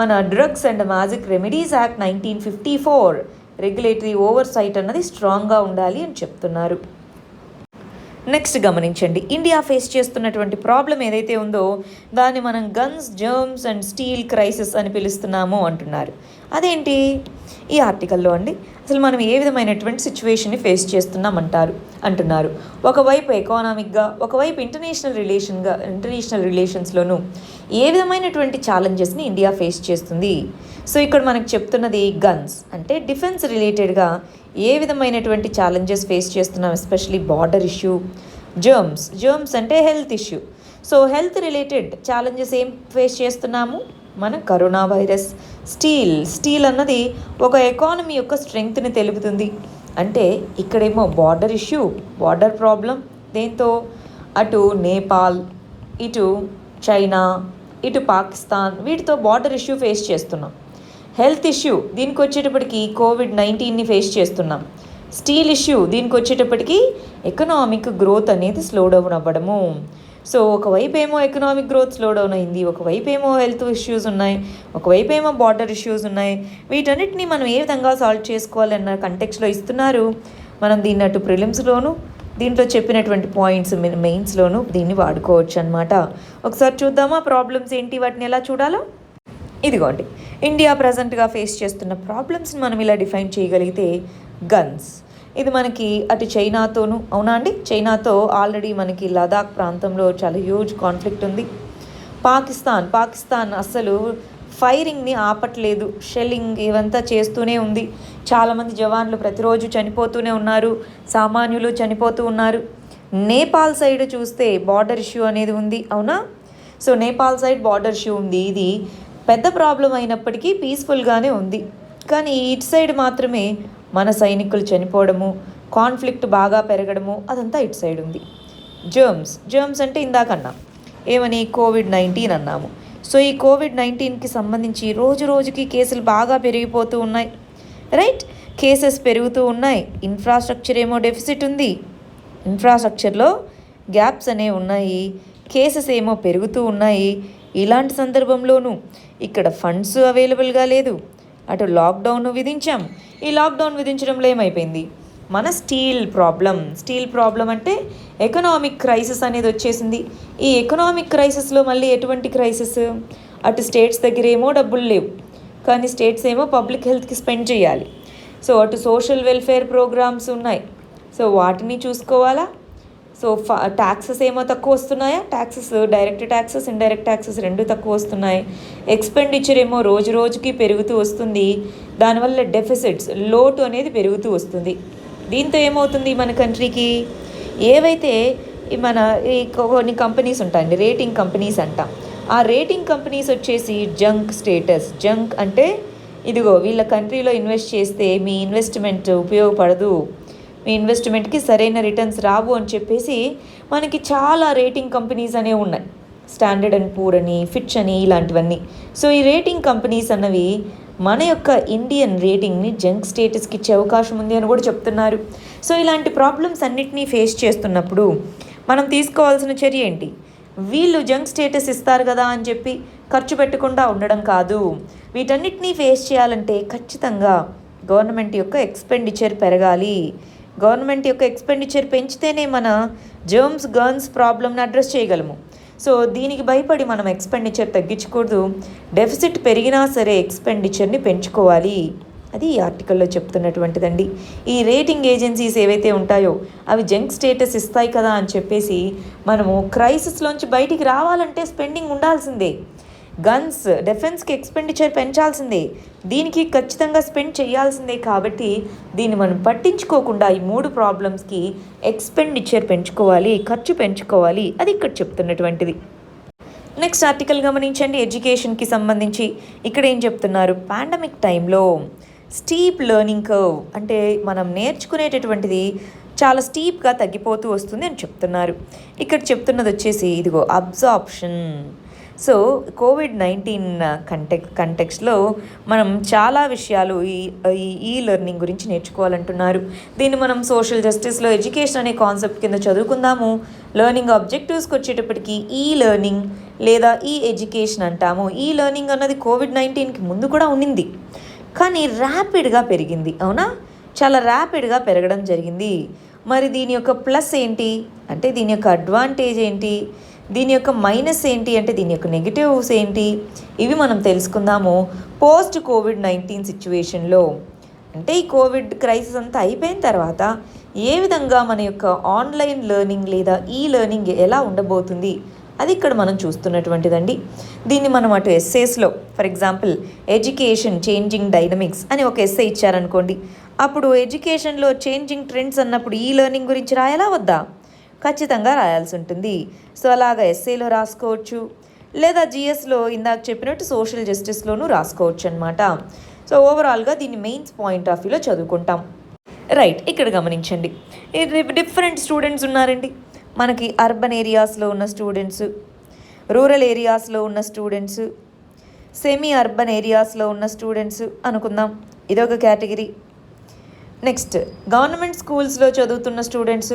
మన drugs and magic remedies act 1954 regulatory oversight అన్నది స్ట్రాంగ్గా ఉండాలి అని చెప్తున్నారు. నెక్స్ట్ గమనించండి, ఇండియా ఫేస్ చేస్తున్నటువంటి ప్రాబ్లం ఏదైతే ఉందో దాన్ని మనం guns, germs and steel crisis అని పిలుస్తున్నాము అంటున్నారు. అదేంటి ఈ ఆర్టికల్లో అండి, అసలు మనం ఏ విధమైనటువంటి సిచ్యువేషన్ని ఫేస్ చేస్తున్నాం అంటున్నారు. ఒకవైపు ఎకానామిక్గా, ఒకవైపు ఇంటర్నేషనల్ రిలేషన్స్లోనూ ఏ విధమైనటువంటి ఛాలెంజెస్ని ఇండియా ఫేస్ చేస్తుంది. సో ఇక్కడ మనకు చెప్తున్నది గన్స్ అంటే డిఫెన్స్ రిలేటెడ్గా ఏ విధమైనటువంటి ఛాలెంజెస్ ఫేస్ చేస్తున్నాం, ఎస్పెషలీ బార్డర్ ఇష్యూ. జర్మ్స్ అంటే health issue. So health related challenges ఏం ఫేస్ చేస్తున్నాము, మన కరోనా వైరస్. స్టీల్ అన్నది ఒక ఎకానమీ యొక్క స్ట్రెంగ్త్ని తెలుపుతుంది. అంటే ఇక్కడేమో బార్డర్ ఇష్యూ, బార్డర్ ప్రాబ్లం, దేంతో అటు నేపాల్, ఇటు చైనా, ఇటు పాకిస్తాన్, వీటితో బార్డర్ ఇష్యూ ఫేస్ చేస్తున్నాం. హెల్త్ ఇష్యూ దీనికి వచ్చేటప్పటికి COVID-19ని ఫేస్ చేస్తున్నాం. స్టీల్ ఇష్యూ దీనికి వచ్చేటప్పటికి ఎకనామిక్ గ్రోత్ అనేది స్లో డౌన్ అవ్వడము. సో ఒకవైపు ఏమో ఎకనామిక్ గ్రోత్ స్లో డౌన్ అయింది, ఒకవైపు ఏమో హెల్త్ ఇష్యూస్ ఉన్నాయి, ఒకవైపు ఏమో బార్డర్ ఇష్యూస్ ఉన్నాయి. వీటన్నిటిని మనం ఏ విధంగా సాల్వ్ చేసుకోవాలన్న కంటెక్స్లో ఇస్తున్నారు. మనం దీన్ని అటు ప్రిలిమ్స్లోను, దీంట్లో చెప్పినటువంటి పాయింట్స్ మెయిన్స్లోనూ దీన్ని వాడుకోవచ్చు అనమాట. ఒకసారి చూద్దామా ప్రాబ్లమ్స్ ఏంటి, వాటిని ఎలా చూడాలో. ఇదిగోండి, ఇండియా ప్రజెంట్గా ఫేస్ చేస్తున్న ప్రాబ్లమ్స్ని మనం ఇలా డిఫైన్ చేయగలిగితే, గన్స్ ఇది మనకి అటు చైనాతోనూ, అవునా అండి, చైనాతో ఆల్రెడీ మనకి లదాఖ్ ప్రాంతంలో చాలా హ్యూజ్ కాన్ఫ్లిక్ట్ ఉంది. పాకిస్తాన్ అస్సలు ఫైరింగ్ని ఆపట్లేదు, షెల్లింగ్ ఇవంతా చేస్తూనే ఉంది. చాలామంది జవాన్లు ప్రతిరోజు చనిపోతూనే ఉన్నారు, సామాన్యులు చనిపోతూ ఉన్నారు. నేపాల్ సైడ్ చూస్తే బార్డర్ ఇష్యూ అనేది ఉంది, అవునా. So Nepal side border issue ఉంది. ఇది పెద్ద ప్రాబ్లం అయినప్పటికీ పీస్ఫుల్గానే ఉంది. కానీ ఇటు సైడ్ మాత్రమే మన సైనికులు చనిపోవడము, కాన్ఫ్లిక్ట్ బాగా పెరగడము, అదంతా ఇటు సైడ్ ఉంది. జర్మ్స్ అంటే ఇందాక అన్నాం ఏమని, COVID-19 అన్నాము. సో ఈ COVID-19కి సంబంధించి రోజు రోజుకి కేసులు బాగా పెరిగిపోతూ ఉన్నాయి, రైట్. కేసెస్ పెరుగుతూ ఉన్నాయి. ఇన్ఫ్రాస్ట్రక్చర్ ఏమో డెఫిసిట్ ఉంది, ఇన్ఫ్రాస్ట్రక్చర్లో గ్యాప్స్ అనేవి ఉన్నాయి. కేసెస్ ఏమో పెరుగుతూ ఉన్నాయి. ఇలాంటి సందర్భంలోనూ ఇక్కడ ఫండ్స్ అవైలబుల్గా లేదు, అటు లాక్డౌన్ విధించాం. ఈ లాక్డౌన్ విధించడంలో ఏమైపోయింది, మన స్టీల్ ప్రాబ్లం అంటే ఎకనామిక్ క్రైసిస్ అనేది వచ్చేసింది. ఈ ఎకనామిక్ క్రైసిస్లో మళ్ళీ ఎటువంటి క్రైసిస్, అటు స్టేట్స్ దగ్గర ఏమో డబ్బులు లేవు, కానీ స్టేట్స్ ఏమో పబ్లిక్ హెల్త్కి స్పెండ్ చేయాలి. సో అటు సోషల్ వెల్ఫేర్ ప్రోగ్రామ్స్ ఉన్నాయి, సో వాటిని చూసుకోవాలా. సో ట్యాక్సెస్ ఏమో తక్కువ వస్తున్నాయా, taxes direct taxes indirect taxes రెండు తక్కువ వస్తున్నాయి. ఎక్స్పెండిచర్ ఏమో రోజు రోజుకి పెరుగుతూ వస్తుంది. దానివల్ల డెఫిసిట్స్ లోటు అనేది పెరుగుతూ వస్తుంది. దీంతో ఏమవుతుంది, మన కంట్రీకి ఏవైతే ఈ కొన్ని కంపెనీస్ ఉంటాయండి, రేటింగ్ కంపెనీస్ అంటాం. ఆ రేటింగ్ కంపెనీస్ వచ్చేసి జంక్ స్టేటస్. జంక్ అంటే ఇదిగో వీళ్ళ కంట్రీలో ఇన్వెస్ట్ చేస్తే మీ ఇన్వెస్ట్మెంట్ ఉపయోగపడదు, మీ ఇన్వెస్ట్మెంట్కి సరైన రిటర్న్స్ రావు అని చెప్పేసి మనకి చాలా రేటింగ్ కంపెనీస్ అనేవి ఉన్నాయి. స్టాండర్డ్ అండ్ పూర్ అని, ఫిచ్ అని, ఇలాంటివన్నీ. సో ఈ రేటింగ్ కంపెనీస్ అన్నవి మన యొక్క ఇండియన్ రేటింగ్ని జంక్ స్టేటస్కి ఇచ్చే అవకాశం ఉంది అని కూడా చెప్తున్నారు. సో ఇలాంటి ప్రాబ్లమ్స్ అన్నిటినీ ఫేస్ చేస్తున్నప్పుడు మనం తీసుకోవాల్సిన చర్య ఏంటి, వీళ్ళు జంక్ స్టేటస్ ఇస్తారు కదా అని చెప్పి ఖర్చు పెట్టకుండా ఉండడం కాదు. వీటన్నిటినీ ఫేస్ చేయాలంటే ఖచ్చితంగా గవర్నమెంట్ యొక్క ఎక్స్పెండిచర్ పెరగాలి. గవర్నమెంట్ యొక్క ఎక్స్పెండిచర్ పెంచితేనే మన గన్స్ ప్రాబ్లమ్ని అడ్రస్ చేయగలము. సో దీనికి భయపడి మనం ఎక్స్పెండిచర్ తగ్గించకూడదు. డెఫిసిట్ పెరిగినా సరే ఎక్స్పెండిచర్ని పెంచుకోవాలి. అది ఈ ఆర్టికల్లో చెప్తున్నటువంటిదండి. ఈ రేటింగ్ ఏజెన్సీస్ ఏవైతే ఉంటాయో అవి జంక్ స్టేటస్ ఇస్తాయి కదా అని చెప్పేసి మనము క్రైసిస్లోంచి బయటికి రావాలంటే స్పెండింగ్ ఉండాల్సిందే. గన్స్ డిఫెన్స్కి ఎక్స్పెండిచర్ పెంచాల్సిందే, దీనికి ఖచ్చితంగా స్పెండ్ చేయాల్సిందే. కాబట్టి దీన్ని మనం పట్టించుకోకుండా ఈ 3 ప్రాబ్లమ్స్కి ఎక్స్పెండిచర్ పెంచుకోవాలి, ఖర్చు పెంచుకోవాలి. అది ఇక్కడ చెప్తున్నటువంటిది. నెక్స్ట్ ఆర్టికల్ గమనించండి. ఎడ్యుకేషన్కి సంబంధించి ఇక్కడ ఏం చెప్తున్నారు, పాండమిక్ టైంలో స్టీప్ లెర్నింగ్ కర్వ్ అంటే మనం నేర్చుకునేటటువంటిది చాలా స్టీప్గా తగ్గిపోతూ వస్తుంది అని చెప్తున్నారు. ఇక్కడ చెప్తున్నది వచ్చేసి ఇదిగో అబ్జార్ప్షన్. సో కోవిడ్-19 కంటెక్స్ట్లో మనం చాలా విషయాలు ఈ లెర్నింగ్ గురించి నేర్చుకోవాలంటున్నారు. దీన్ని మనం సోషల్ జస్టిస్లో ఎడ్యుకేషన్ అనే కాన్సెప్ట్ కింద చదువుకుందాము. లెర్నింగ్ ఆబ్జెక్టివ్స్కి వచ్చేటప్పటికి ఈ లెర్నింగ్ లేదా ఈ ఎడ్యుకేషన్ అంటాము. ఈ లెర్నింగ్ అన్నది కోవిడ్-19కి ముందు కూడా ఉన్నింది, కానీ ర్యాపిడ్గా పెరిగింది. అవునా, చాలా ర్యాపిడ్గా పెరగడం జరిగింది. మరి దీని యొక్క ప్లస్ ఏంటి అంటే దీని యొక్క అడ్వాంటేజ్ ఏంటి, దీని యొక్క మైనస్ ఏంటి అంటే దీని యొక్క నెగిటివ్స్ ఏంటి, ఇవి మనం తెలుసుకుందాము పోస్ట్ కోవిడ్-19 సిచ్యువేషన్లో. అంటే ఈ కోవిడ్ క్రైసిస్ అంతా అయిపోయిన తర్వాత ఏ విధంగా మన యొక్క ఆన్లైన్ లెర్నింగ్ లేదా ఈ లెర్నింగ్ ఎలా ఉండబోతుంది అది ఇక్కడ మనం చూస్తున్నటువంటిదండి. దీన్ని మనం అటు ఎస్సేస్లో for example education changing dynamics అని ఒక ఎస్సే ఇచ్చారనుకోండి, అప్పుడు ఎడ్యుకేషన్లో చేంజింగ్ ట్రెండ్స్ అన్నప్పుడు ఈ లెర్నింగ్ గురించి రాయాలా వద్దా, ఖచ్చితంగా రాయాల్సి ఉంటుంది. సో అలాగా ఎస్ఏలో రాసుకోవచ్చు, లేదా జిఎస్లో ఇందాక చెప్పినట్టు సోషల్ జస్టిస్లోనూ రాసుకోవచ్చు అనమాట. సో ఓవరాల్గా దీన్ని మెయిన్స్ పాయింట్ ఆఫ్ వ్యూలో చదువుకుంటాం. రైట్, ఇక్కడ గమనించండి, డిఫరెంట్ స్టూడెంట్స్ ఉన్నారండి. మనకి అర్బన్ ఏరియాస్లో ఉన్న స్టూడెంట్స్, రూరల్ ఏరియాస్లో ఉన్న స్టూడెంట్స్, సెమీ అర్బన్ ఏరియాస్లో ఉన్న స్టూడెంట్స్ అనుకుందాం, ఇదొక కేటగిరీ. నెక్స్ట్ గవర్నమెంట్ స్కూల్స్లో చదువుతున్న స్టూడెంట్స్,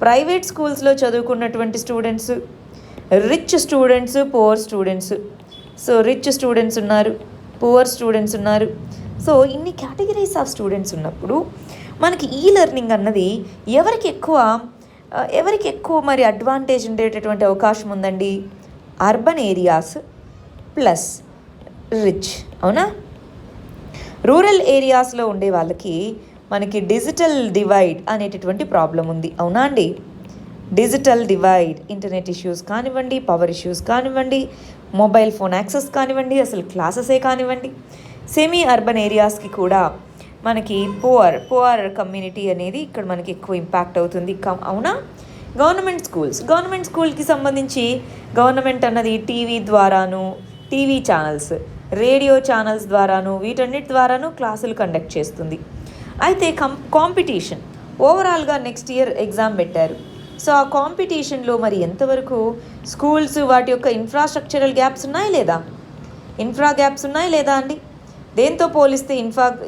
ప్రైవేట్ స్కూల్స్లో చదువుకున్నటువంటి students, rich students, poor students. So rich students ఉన్నారు, పువర్ స్టూడెంట్స్ ఉన్నారు. సో ఇన్ని కేటగిరీస్ ఆఫ్ స్టూడెంట్స్ ఉన్నప్పుడు మనకి ఈ లెర్నింగ్ అన్నది ఎవరికి ఎక్కువ మరి అడ్వాంటేజ్ ఉండేటటువంటి అవకాశం ఉందండి, అర్బన్ ఏరియాస్ ప్లస్ రిచ్. అవునా, రూరల్ ఏరియాస్లో ఉండే వాళ్ళకి మనకి డిజిటల్ డివైడ్ అనేటటువంటి ప్రాబ్లం ఉంది. అవునా అండి, డిజిటల్ డివైడ్, ఇంటర్నెట్ ఇష్యూస్ కానివ్వండి, పవర్ ఇష్యూస్ కానివ్వండి, మొబైల్ ఫోన్ యాక్సెస్ కానివ్వండి, అసలు క్లాసెసే కానివ్వండి. సెమీ అర్బన్ ఏరియాస్కి కూడా మనకి పువర్ కమ్యూనిటీ అనేది ఇక్కడ మనకి ఎక్కువ ఇంపాక్ట్ అవుతుంది. అవునా, గవర్నమెంట్ స్కూల్కి సంబంధించి గవర్నమెంట్ అన్నది టీవీ ఛానల్స్, రేడియో ఛానల్స్ ద్వారాను, వీటన్నిటి ద్వారాను క్లాసులు కండక్ట్ చేస్తుంది. అయితే కాంపిటీషన్ ఓవరాల్గా నెక్స్ట్ ఇయర్ ఎగ్జామ్ పెట్టారు. సో ఆ కాంపిటీషన్లో మరి ఎంతవరకు స్కూల్స్ వాటి యొక్క ఇన్ఫ్రాస్ట్రక్చరల్ గ్యాప్స్ ఉన్నాయి లేదా అండి, దేంతో పోలిస్తే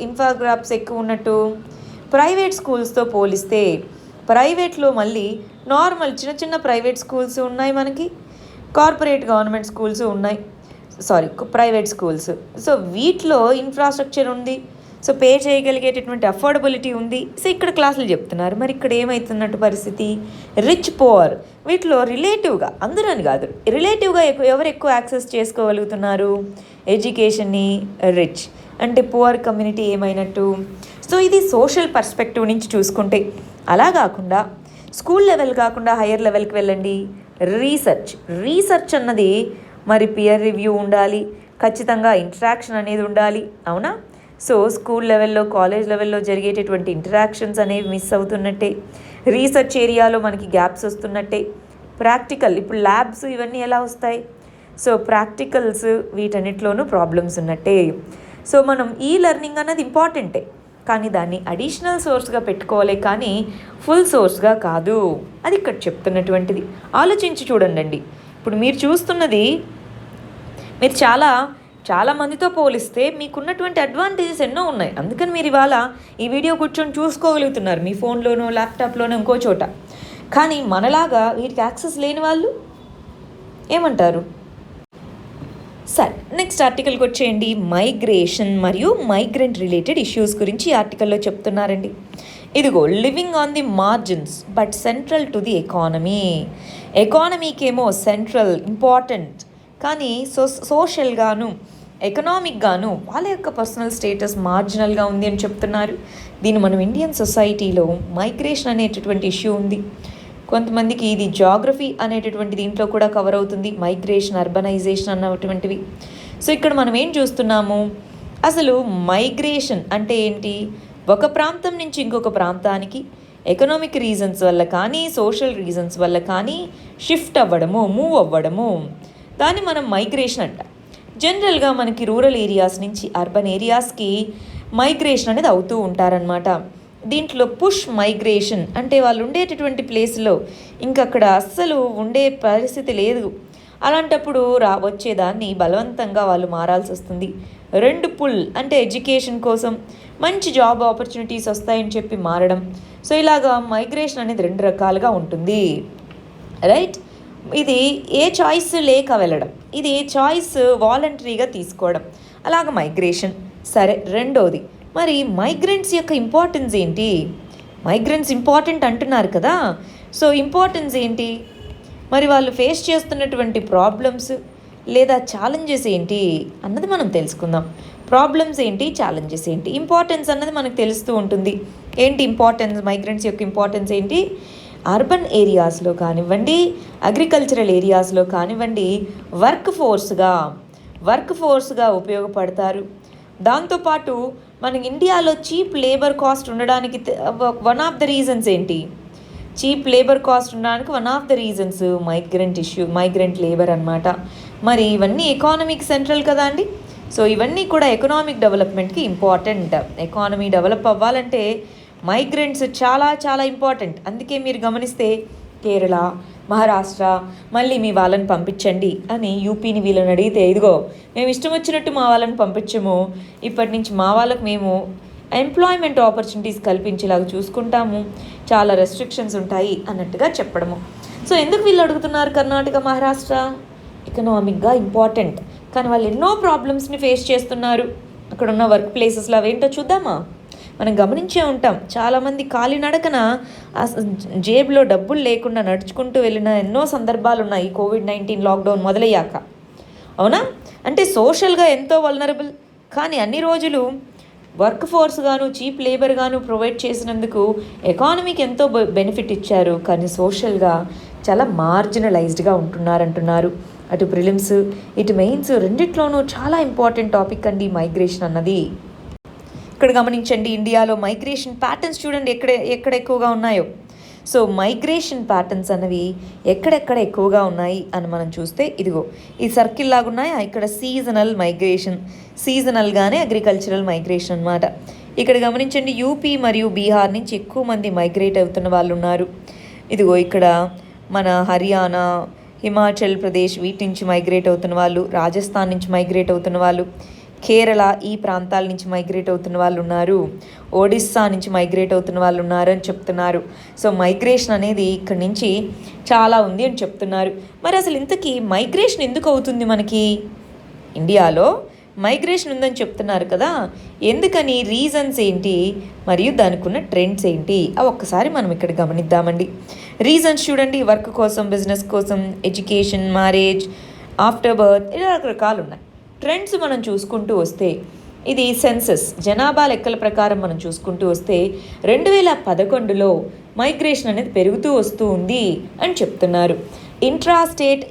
ఇన్ఫ్రా గ్యాప్స్ ఎక్కువ ఉన్నట్టు, ప్రైవేట్ స్కూల్స్తో పోలిస్తే. ప్రైవేట్లో మళ్ళీ నార్మల్ చిన్న ప్రైవేట్ స్కూల్స్ ఉన్నాయి మనకి, కార్పొరేట్ గవర్నమెంట్ స్కూల్స్ ఉన్నాయి, ప్రైవేట్ స్కూల్స్. సో వీటిలో ఇన్ఫ్రాస్ట్రక్చర్ ఉంది, సో పే చేయగలిగేటటువంటి అఫోర్డబిలిటీ ఉంది. సో ఇక్కడ క్లాసులు చెప్తున్నారు. మరి ఇక్కడ ఏమవుతున్నట్టు పరిస్థితి, రిచ్ పువర్ వీటిలో రిలేటివ్గా, అందరూ అని కాదు, రిలేటివ్గా ఎవరు ఎక్కువ యాక్సెస్ చేసుకోగలుగుతున్నారు ఎడ్యుకేషన్ని, రిచ్. అంటే పువర్ కమ్యూనిటీ ఏమైనట్టు. సో ఇది సోషల్ పర్స్పెక్టివ్ నుంచి చూసుకుంటే. అలా కాకుండా స్కూల్ లెవెల్ కాకుండా హయ్యర్ లెవెల్కి వెళ్ళండి. రీసెర్చ్ అన్నది మరి పియర్ రివ్యూ ఉండాలి, ఖచ్చితంగా ఇంటరాక్షన్ అనేది ఉండాలి, అవునా? సో స్కూల్ లెవెల్లో, కాలేజ్ లెవెల్లో జరిగేటటువంటి ఇంటరాక్షన్స్ అనేవి మిస్ అవుతున్నట్టే. రీసెర్చ్ ఏరియాలో మనకి గ్యాప్స్ వస్తున్నట్టే. ప్రాక్టికల్, ఇప్పుడు ల్యాబ్స్ ఇవన్నీ ఎలా వస్తాయి? సో ప్రాక్టికల్స్ వీటన్నిటిలోనూ ప్రాబ్లమ్స్ ఉన్నట్టే. సో మనం ఈ లెర్నింగ్ అన్నది ఇంపార్టెంటే, కానీ దాన్ని అడిషనల్ సోర్స్గా పెట్టుకోవాలి, కానీ ఫుల్ సోర్స్గా కాదు. అది ఇక్కడ చెప్తున్నటువంటిది. ఆలోచించి చూడండి. ఇప్పుడు మీరు చూస్తున్నది, మీరు చాలా మందితో పోలిస్తే మీకున్నటువంటి అడ్వాంటేజెస్ ఎన్నో ఉన్నాయి. అందుకని మీరు ఇవాళ ఈ వీడియో కూర్చొని చూసుకోగలుగుతున్నారు, మీ ఫోన్లోనో ల్యాప్టాప్లోనో ఇంకో చోట. కానీ మనలాగా వీటికి యాక్సెస్ లేని వాళ్ళు ఏమంటారు? సరే, నెక్స్ట్ ఆర్టికల్కి వచ్చేయండి. మైగ్రేషన్ మరియు మైగ్రెంట్ రిలేటెడ్ ఇష్యూస్ గురించి ఈ ఆర్టికల్లో చెప్తున్నారండి. ఇదిగో, living on the margins but central to the ఎకానమీకేమో సెంట్రల్, ఇంపార్టెంట్, కానీ సోషల్గాను ఎకనామిక్గాను వాళ్ళ యొక్క పర్సనల్ స్టేటస్ మార్జినల్గా ఉంది అని చెప్తున్నారు. దీన్ని మనం ఇండియన్ సొసైటీలో మైగ్రేషన్ అనేటటువంటి ఇష్యూ ఉంది. కొంతమందికి ఇది జాగ్రఫీ అనేటటువంటి దీంట్లో కూడా కవర్ అవుతుంది, మైగ్రేషన్, అర్బనైజేషన్ అన్నటువంటివి. సో ఇక్కడ మనం ఏం చూస్తున్నాము, అసలు మైగ్రేషన్ అంటే ఏంటి? ఒక ప్రాంతం నుంచి ఇంకొక ప్రాంతానికి ఎకనామిక్ రీజన్స్ వల్ల కానీ, సోషల్ రీజన్స్ వల్ల కానీ షిఫ్ట్ అవ్వడము, మూవ్ అవ్వడము, దాన్ని మనం మైగ్రేషన్ అంటాం. జనరల్గా మనకి రూరల్ ఏరియాస్ నుంచి అర్బన్ ఏరియాస్కి మైగ్రేషన్ అనేది అవుతూ ఉంటారనమాట. దీంట్లో పుష్ మైగ్రేషన్ అంటే వాళ్ళు ఉండేటటువంటి ప్లేస్లో ఇంకక్కడ అస్సలు ఉండే పరిస్థితి లేదు, అలాంటప్పుడు వచ్చేదాన్ని బలవంతంగా వాళ్ళు మారాల్సి వస్తుంది. పుల్ అంటే ఎడ్యుకేషన్ కోసం, మంచి జాబ్ ఆపర్చునిటీస్ వస్తాయని చెప్పి మారడం. సో ఇలాగా మైగ్రేషన్ అనేది 2 రకాలుగా ఉంటుంది, రైట్? ఇది ఏ చాయిస్ లేక వెళ్ళడం, ఇది చాయిస్ వాలంటరీగా తీసుకోవడం, అలాగ మైగ్రేషన్. సరే, రెండోది మరి మైగ్రెంట్స్ యొక్క ఇంపార్టెన్స్ ఏంటి? మైగ్రెంట్స్ ఇంపార్టెంట్ అంటున్నారు కదా, సో ఇంపార్టెన్స్ ఏంటి? మరి వాళ్ళు ఫేస్ చేస్తున్నటువంటి ప్రాబ్లమ్స్ లేదా ఛాలెంజెస్ ఏంటి అన్నది మనం తెలుసుకుందాం. ప్రాబ్లమ్స్ ఏంటి, ఛాలెంజెస్ ఏంటి, ఇంపార్టెన్స్ అన్నది మనకు తెలుస్తూ ఉంటుంది. ఏంటి ఇంపార్టెన్స్, మైగ్రెంట్స్ యొక్క ఇంపార్టెన్స్ ఏంటి? అర్బన్ ఏరియాస్లో కానివ్వండి, అగ్రికల్చరల్ ఏరియాస్లో కానివ్వండి, వర్క్ ఫోర్స్గా ఉపయోగపడతారు. దాంతోపాటు మన ఇండియాలో చీప్ లేబర్ కాస్ట్ ఉండడానికి వన్ ఆఫ్ ద రీజన్స్ ఏంటి? చీప్ లేబర్ కాస్ట్ ఉండడానికి one of the reasons migrant labour అన్నమాట. మరి ఇవన్నీ ఎకానమీకి సెంట్రల్ కదా అండి. సో ఇవన్నీ కూడా ఎకనామిక్ డెవలప్మెంట్కి ఇంపార్టెంట్. ఎకానమీ డెవలప్ అవ్వాలంటే మైగ్రెంట్స్ చాలా చాలా ఇంపార్టెంట్. అందుకే మీరు గమనిస్తే కేరళ, మహారాష్ట్ర మళ్ళీ మీ వాళ్ళని పంపించండి అని యూపీని వీళ్ళని అడిగితే, ఇదిగో మేము ఇష్టం వచ్చినట్టు మా వాళ్ళని పంపించము, ఇప్పటి నుంచి మా వాళ్ళకు మేము ఎంప్లాయ్మెంట్ ఆపర్చునిటీస్ కల్పించేలాగా చూసుకుంటాము, చాలా రెస్ట్రిక్షన్స్ ఉంటాయి అన్నట్టుగా చెప్పడము. సో ఎందుకు వీళ్ళు అడుగుతున్నారు కర్ణాటక, మహారాష్ట్ర? ఎకనామిక్గా ఇంపార్టెంట్, కానీ వాళ్ళు ఎన్నో ప్రాబ్లమ్స్ని ఫేస్ చేస్తున్నారు. అక్కడ ఉన్న వర్క్ ప్లేసెస్లో అవేంటో చూద్దామా? మనం గమనించే ఉంటాం, చాలామంది కాలినడకన జేబులో డబ్బులు లేకుండా నడుచుకుంటూ వెళ్ళిన ఎన్నో సందర్భాలు ఉన్నాయి కోవిడ్-19 లాక్డౌన్ మొదలయ్యాక, అవునా? అంటే సోషల్గా ఎంతో వల్నరబుల్, కానీ అన్ని రోజులు వర్క్ ఫోర్స్ గాను, చీప్ లేబర్ గాను ప్రొవైడ్ చేసినందుకు ఎకానమీకి ఎంతో బెనిఫిట్ ఇచ్చారు, కానీ సోషల్గా చాలా మార్జినలైజ్డ్గా ఉంటున్నారంటున్నారు. అటు ప్రిలిమ్స్, ఇటు మెయిన్స్ రెండిట్లోనూ చాలా ఇంపార్టెంట్ టాపిక్ అండి మైగ్రేషన్ అన్నది. ఇక్కడ గమనించండి, ఇండియాలో మైగ్రేషన్ ప్యాటర్న్స్ చూడండి ఎక్కడ ఎక్కువగా ఉన్నాయో. సో మైగ్రేషన్ ప్యాటర్న్స్ అనేవి ఎక్కడెక్కడ ఎక్కువగా ఉన్నాయి అని మనం చూస్తే, ఇదిగో ఈ సర్కిల్ లాగా ఉన్నాయా, ఇక్కడ సీజనల్ మైగ్రేషన్, సీజనల్గానే అగ్రికల్చరల్ మైగ్రేషన్ అన్నమాట. ఇక్కడ గమనించండి, యూపీ మరియు బీహార్ నుంచి ఎక్కువ మంది మైగ్రేట్ అవుతున్న వాళ్ళు ఉన్నారు. ఇదిగో ఇక్కడ మన హర్యానా, హిమాచల్ ప్రదేశ్ వీటి నుంచి మైగ్రేట్ అవుతున్న వాళ్ళు, రాజస్థాన్ నుంచి మైగ్రేట్ అవుతున్న వాళ్ళు, కేరళ ఈ ప్రాంతాల నుంచి మైగ్రేట్ అవుతున్న వాళ్ళు ఉన్నారు, ఒడిస్సా నుంచి మైగ్రేట్ అవుతున్న వాళ్ళు ఉన్నారు అని చెప్తున్నారు. సో మైగ్రేషన్ అనేది ఇక్కడి నుంచి చాలా ఉంది అని చెప్తున్నారు. మరి అసలు ఇంతకీ మైగ్రేషన్ ఎందుకు అవుతుంది మనకి ఇండియాలో? మైగ్రేషన్ ఉందని చెప్తున్నారు కదా, ఎందుకని, రీజన్స్ ఏంటి, మరియు దానికి ఉన్న ట్రెండ్స్ ఏంటి, అవి ఒక్కసారి మనం ఇక్కడ గమనిద్దామండి. రీజన్స్ చూడండి, వర్క్ కోసం, బిజినెస్ కోసం, ఎడ్యుకేషన్, మ్యారేజ్, ఆఫ్టర్ బర్త్, ఇలా రకరకాలు ఉన్నాయి. ట్రెండ్స్ మనం చూసుకుంటూ వస్తే ఇది సెన్సస్ జనాభా లెక్కల ప్రకారం మనం చూసుకుంటూ వస్తే 2011లో మైగ్రేషన్ అనేది పెరుగుతూ వస్తూ ఉంది అని చెప్తున్నారు. ఇంట్రాస్టేట్,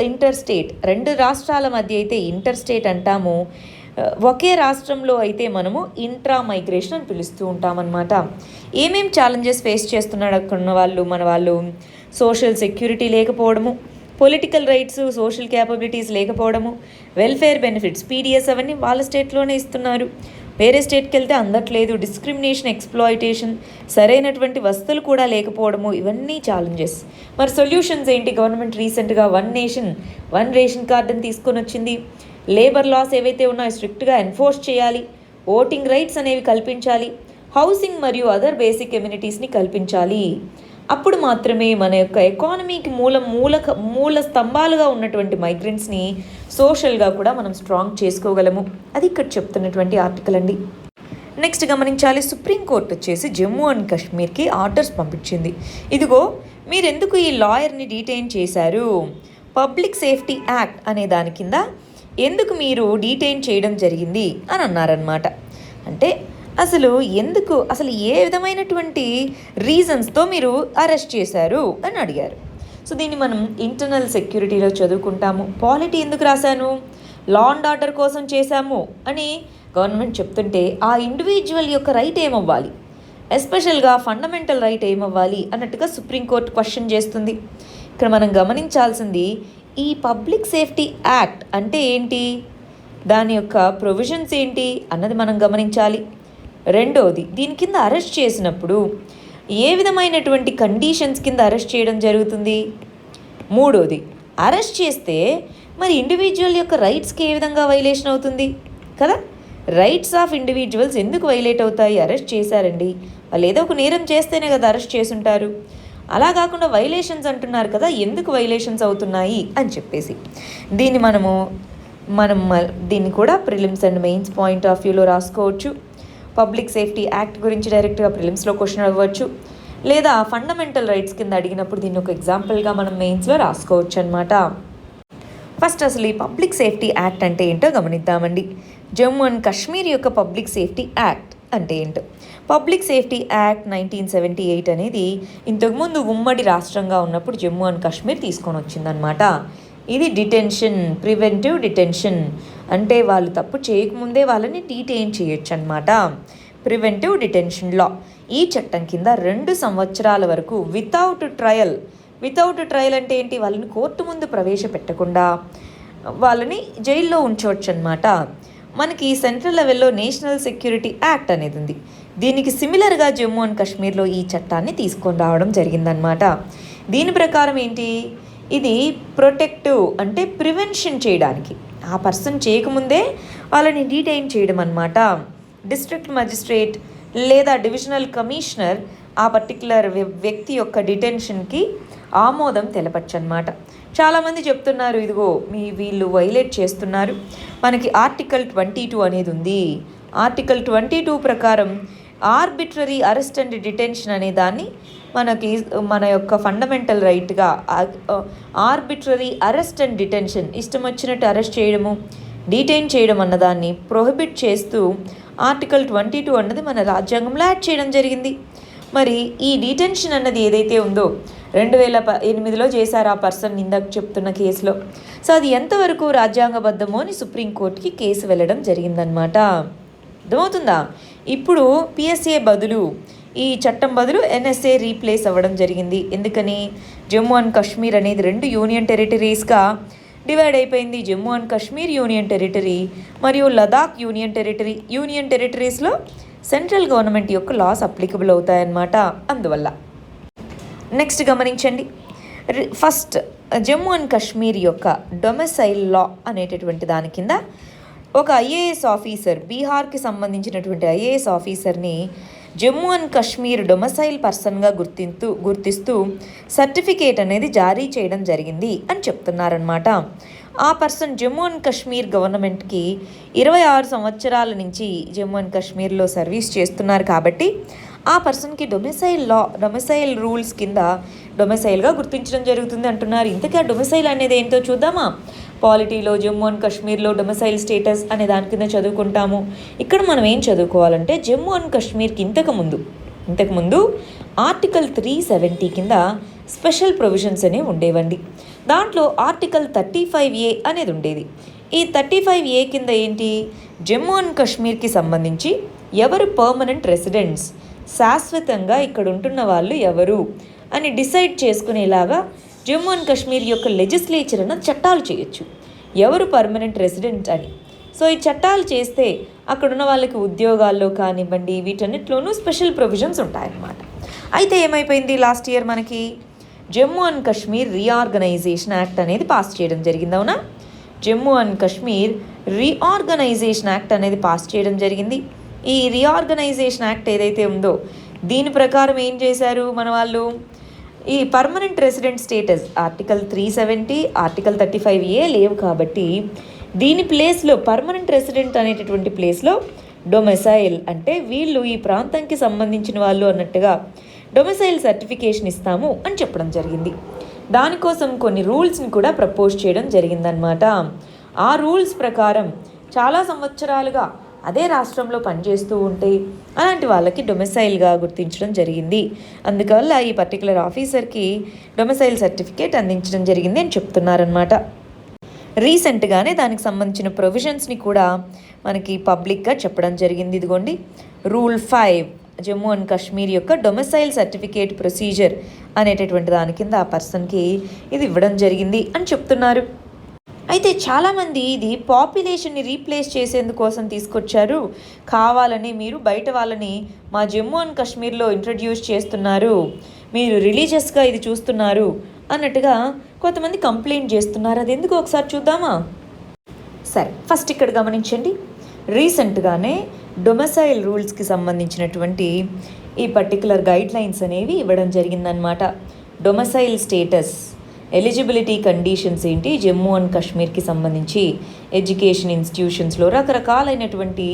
ఇంటర్ స్టేట్, రెండు రాష్ట్రాల మధ్య అయితే ఇంటర్ స్టేట్ అంటాము, ఒకే రాష్ట్రంలో అయితే మనము ఇంట్రా మైగ్రేషన్ అని పిలుస్తూ ఉంటామన్నమాట. ఏమేం ఛాలెంజెస్ ఫేస్ చేస్తున్నాడు అక్కడ వాళ్ళు, మన వాళ్ళు? సోషల్ సెక్యూరిటీ లేకపోవడము, పొలిటికల్ రైట్స్, సోషల్ క్యాపబిలిటీస్ లేకపోవడము, వెల్ఫేర్ బెనిఫిట్స్, పీడిఎస్ అవన్నీ వాళ్ళ స్టేట్లోనే ఇస్తున్నారు, వేరే స్టేట్కి వెళ్తే అందట్లేదు, డిస్క్రిమినేషన్, ఎక్స్ప్లాయిటేషన్, సరైనటువంటి వసతులు కూడా లేకపోవడము, ఇవన్నీ ఛాలెంజెస్. మరి సొల్యూషన్స్ ఏంటి? గవర్నమెంట్ రీసెంట్గా వన్ నేషన్ వన్ రేషన్ కార్డుని తీసుకొని వచ్చింది. లేబర్ లాస్ ఏవైతే ఉన్నాయో స్ట్రిక్ట్గా ఎన్ఫోర్స్ చేయాలి, ఓటింగ్ రైట్స్ అనేవి కల్పించాలి, హౌసింగ్ మరియు అదర్ బేసిక్ ఎమ్యూనిటీస్ని కల్పించాలి. అప్పుడు మాత్రమే మన యొక్క ఎకానమీకి మూల స్తంభాలుగా ఉన్నటువంటి మైగ్రెంట్స్ని సోషల్గా కూడా మనం స్ట్రాంగ్ చేసుకోగలము. అది ఇక్కడ చెప్తున్నటువంటి ఆర్టికల్ అండి. నెక్స్ట్ గమనించాలి, సుప్రీంకోర్టు వచ్చేసి జమ్మూ అండ్ కాశ్మీర్కి ఆర్డర్స్ పంపించింది. ఇదిగో మీరు ఎందుకు ఈ లాయర్ని డీటైన్ చేశారు, పబ్లిక్ సేఫ్టీ యాక్ట్ అనే దాని కింద ఎందుకు మీరు డీటైన్ చేయడం జరిగింది అని అన్నారనమాట. అంటే అసలు ఏ విధమైనటువంటి రీజన్స్తో మీరు అరెస్ట్ చేశారు అని అడిగారు. సో దీన్ని మనం ఇంటర్నల్ సెక్యూరిటీలో చదువుకుంటాము. పాలిటీ ఎందుకు రాశాను, లా అండ్ ఆర్డర్ కోసం చేశాము అని గవర్నమెంట్ చెప్తుంటే ఆ ఇండివిజువల్ యొక్క రైట్ ఏమవ్వాలి, ఎస్పెషల్గా ఫండమెంటల్ రైట్ ఏమవ్వాలి అన్నట్టుగా సుప్రీంకోర్టు క్వశ్చన్ చేస్తుంది. ఇక్కడ మనం గమనించాల్సింది ఈ పబ్లిక్ సేఫ్టీ యాక్ట్ అంటే ఏంటి, దాని యొక్క ప్రొవిజన్స్ ఏంటి అన్నది మనం గమనించాలి. రెండోది, దీని కింద అరెస్ట్ చేసినప్పుడు ఏ విధమైనటువంటి కండిషన్స్ కింద అరెస్ట్ చేయడం జరుగుతుంది. మూడోది, అరెస్ట్ చేస్తే మరి ఇండివిజువల్ యొక్క రైట్స్కి ఏ విధంగా వైలేషన్ అవుతుంది కదా, రైట్స్ ఆఫ్ ఇండివిజువల్స్ ఎందుకు వైలేట్ అవుతాయి? అరెస్ట్ చేశారండి, వాళ్ళు ఏదో ఒక నేరం చేస్తేనే కదా అరెస్ట్ చేసుంటారు, అలా కాకుండా వైలేషన్స్ అంటున్నారు కదా, ఎందుకు వైలేషన్స్ అవుతున్నాయి అని చెప్పేసి మనం దీన్ని కూడా prelims and mains point of వ్యూలో రాసుకోవచ్చు. పబ్లిక్ సేఫ్టీ యాక్ట్ గురించి డైరెక్ట్గా ప్రిలిమ్స్లో క్వశ్చన్ అవ్వచ్చు, లేదా ఫండమెంటల్ రైట్స్ కింద అడిగినప్పుడు దీన్ని ఒక ఎగ్జాంపుల్గా మనం మెయిన్స్లో రాసుకోవచ్చు అనమాట. ఫస్ట్ అసలు ఈ పబ్లిక్ సేఫ్టీ యాక్ట్ అంటే ఏంటో గమనిద్దామండి. జమ్మూ అండ్ కాశ్మీర్ యొక్క పబ్లిక్ సేఫ్టీ యాక్ట్ అంటే ఏంటో. పబ్లిక్ సేఫ్టీ యాక్ట్ 1978 అనేది ఇంతకుముందు ఉమ్మడి రాష్ట్రంగా ఉన్నప్పుడు జమ్మూ అండ్ కాశ్మీర్ తీసుకొని వచ్చిందనమాట. ఇది డిటెన్షన్, ప్రివెంటివ్ డిటెన్షన్, అంటే వాళ్ళు తప్పు చేయకముందే వాళ్ళని డీటెయిన్ చేయొచ్చు అనమాట. ప్రివెంటివ్ డిటెన్షన్ లా. ఈ చట్టం కింద 2 సంవత్సరాల వరకు వితౌట్ ట్రయల్ అంటే ఏంటి, వాళ్ళని కోర్టు ముందు ప్రవేశపెట్టకుండా వాళ్ళని జైల్లో ఉంచవచ్చు అనమాట. మనకి సెంట్రల్ లెవెల్లో నేషనల్ సెక్యూరిటీ యాక్ట్ అనేది ఉంది. దీనికి సిమిలర్గా జమ్మూ అండ్ కాశ్మీర్లో ఈ చట్టాన్ని తీసుకొని రావడం జరిగిందనమాట. దీని ప్రకారం ఏంటి, ఇది ప్రొటెక్టివ్ అంటే ప్రివెన్షన్ చేయడానికి, ఆ పర్సన్ చేయకముందే వాళ్ళని డీటైన్ చేయడం అనమాట. డిస్ట్రిక్ట్ మెజిస్ట్రేట్ లేదా డివిజనల్ కమిషనర్ ఆ పర్టికులర్ వ్యక్తి యొక్క డిటెన్షన్కి ఆమోదం తెలపచ్చు అనమాట. చాలామంది చెప్తున్నారు, ఇదిగో వీళ్ళు వైలేట్ చేస్తున్నారు, మనకి ఆర్టికల్ 22 అనేది ఉంది. ఆర్టికల్ 22 ప్రకారం ఆర్బిట్రరీ అరెస్ట్ అండ్ డిటెన్షన్ అనే దాన్ని మన యొక్క ఫండమెంటల్ రైట్గా ఆర్బిట్రరీ అరెస్ట్ అండ్ డిటెన్షన్, ఇష్టం వచ్చినట్టు అరెస్ట్ చేయడము, డీటైన్ చేయడం అన్నదాన్ని ప్రొహిబిట్ చేస్తూ ఆర్టికల్ 22 అన్నది మన రాజ్యాంగంలో యాడ్ చేయడం జరిగింది. మరి ఈ డిటెన్షన్ అన్నది ఏదైతే ఉందో 2008లో చేశారు ఆ పర్సన్ ఇందాక చెప్తున్న కేసులో. సో అది ఎంతవరకు రాజ్యాంగబద్ధమో అని సుప్రీంకోర్టుకి కేసు వెళ్ళడం జరిగిందనమాట. అర్థమవుతుందా? ఇప్పుడు పిఎస్ఏ బదులు, ఈ చట్టం బదులు ఎన్ఎస్ఏ రీప్లేస్ అవ్వడం జరిగింది. ఎందుకని, జమ్మూ అండ్ కాశ్మీర్ అనేది 2 యూనియన్ టెరిటరీస్గా డివైడ్ అయిపోయింది. Jammu and Kashmir union territory మరియు లదాఖ్ యూనియన్ టెరిటరీ. యూనియన్ టెరిటరీస్లో సెంట్రల్ గవర్నమెంట్ యొక్క లాస్ అప్లికబుల్ అవుతాయన్నమాట. అందువల్ల నెక్స్ట్ గమనించండి, ఫస్ట్ జమ్మూ అండ్ కాశ్మీర్ యొక్క డొమెసైల్ లా అనేటటువంటి దాని కింద ఒక ఐఏఎస్ ఆఫీసర్, బీహార్కి సంబంధించినటువంటి ఐఏఎస్ ఆఫీసర్ని జమ్మూ అండ్ కాశ్మీర్ డొమసైల్ పర్సన్గా గుర్తిస్తూ సర్టిఫికేట్ అనేది జారీ చేయడం జరిగింది అని చెప్తున్నారనమాట. ఆ పర్సన్ జమ్మూ అండ్ కాశ్మీర్ గవర్నమెంట్కి 26 సంవత్సరాల నుంచి జమ్మూ అండ్ కాశ్మీర్లో సర్వీస్ చేస్తున్నారు కాబట్టి ఆ పర్సన్కి డొమిసైల్ రూల్స్ కింద డొమిసైల్గా గుర్తించడం జరుగుతుంది అంటున్నారు. ఇంతకీ ఆ డొమిసైల్ అనేది ఏంటో చూద్దామా? పాలిటీలో జమ్మూ అండ్ కాశ్మీర్లో డొమిసైల్ స్టేటస్ అనే దాని కింద చదువుకుంటాము. ఇక్కడ మనం ఏం చదువుకోవాలంటే జమ్మూ అండ్ కాశ్మీర్కి ఇంతకుముందు ఆర్టికల్ 370 కింద స్పెషల్ ప్రొవిజన్స్ అనేవి ఉండేవండి. దాంట్లో ఆర్టికల్ 35A అనేది ఉండేది. ఈ 35A కింద ఏంటి, జమ్మూ అండ్ కాశ్మీర్కి సంబంధించి ఎవరు పర్మనెంట్ రెసిడెంట్స్, శాశ్వతంగా ఇక్కడ ఉంటున్న వాళ్ళు ఎవరు అని డిసైడ్ చేసుకునేలాగా జమ్మూ అండ్ కాశ్మీర్ యొక్క లెజిస్లేచర్ అన్న చట్టాలు చేయొచ్చు, ఎవరు పర్మనెంట్ రెసిడెంట్ అని. సో ఈ చట్టాలు చేస్తే అక్కడున్న వాళ్ళకి ఉద్యోగాల్లో కానివ్వండి వీటన్నిటిలోనూ స్పెషల్ ప్రొవిజన్స్ ఉంటాయన్నమాట. అయితే ఏమైపోయింది, లాస్ట్ ఇయర్ మనకి Jammu and Kashmir reorganisation act అనేది పాస్ చేయడం జరిగింది. అవునా? Jammu and Kashmir reorganisation act అనేది పాస్ చేయడం జరిగింది. ఈ రీఆర్గనైజేషన్ యాక్ట్ ఏదైతే ఉందో దీని ప్రకారం ఏం చేశారు మన వాళ్ళు, ఈ permanent resident status article 370, article 35A లేవు కాబట్టి దీని ప్లేస్లో పర్మనెంట్ రెసిడెంట్ అనేటటువంటి ప్లేస్లో డొమిసైల్ అంటే వీళ్ళు ఈ ప్రాంతానికి సంబంధించిన వాళ్ళు అన్నట్టుగా డొమిసైల్ సర్టిఫికేషన్ ఇస్తాము అని చెప్పడం జరిగింది. దానికోసం కొన్ని రూల్స్ని కూడా ప్రపోజ్ చేయడం జరిగిందనమాట. ఆ రూల్స్ ప్రకారం చాలా సంవత్సరాలుగా అదే రాష్ట్రంలో పనిచేస్తూ ఉంటే అలాంటి వాళ్ళకి డొమిసైల్గా గుర్తించడం జరిగింది. అందువల్ల ఈ పర్టికులర్ ఆఫీసర్కి డొమిసైల్ సర్టిఫికేట్ అందించడం జరిగింది అని చెప్తున్నారనమాట. రీసెంట్గానే దానికి సంబంధించిన ప్రొవిజన్స్ని కూడా మనకి పబ్లిక్గా చెప్పడం జరిగింది. ఇదిగోండి, రూల్ 5 జమ్మూ అండ్ కాశ్మీర్ యొక్క డొమిసైల్ సర్టిఫికేట్ ప్రొసీజర్ అనేటటువంటి దాని కింద ఆ పర్సన్కి ఇది ఇవ్వడం జరిగింది అని చెప్తున్నారు. అయితే చాలామంది ఇది పాపులేషన్ని రీప్లేస్ చేసేందుకోసం తీసుకొచ్చారు, కావాలని మీరు బయట వాళ్ళని మా జమ్మూ అండ్ కాశ్మీర్లో ఇంట్రడ్యూస్ చేస్తున్నారు, మీరు రిలీజియస్గా ఇది చూస్తున్నారు అన్నట్టుగా కొంతమంది కంప్లైంట్ చేస్తున్నారు. అది ఎందుకు ఒకసారి చూద్దామా? సరే, ఫస్ట్ ఇక్కడ గమనించండి. రీసెంట్గానే డొమిసైల్ రూల్స్కి సంబంధించినటువంటి ఈ పర్టికులర్ గైడ్ లైన్స్ అనేవి ఇవ్వడం జరిగిందనమాట. డొమిసైల్ స్టేటస్, ఎలిజిబిలిటీ కండిషన్స్ ఏంటి, జమ్మూ అండ్ కాశ్మీర్కి సంబంధించి ఎడ్యుకేషన్ ఇన్స్టిట్యూషన్స్లో రకరకాలైనటువంటి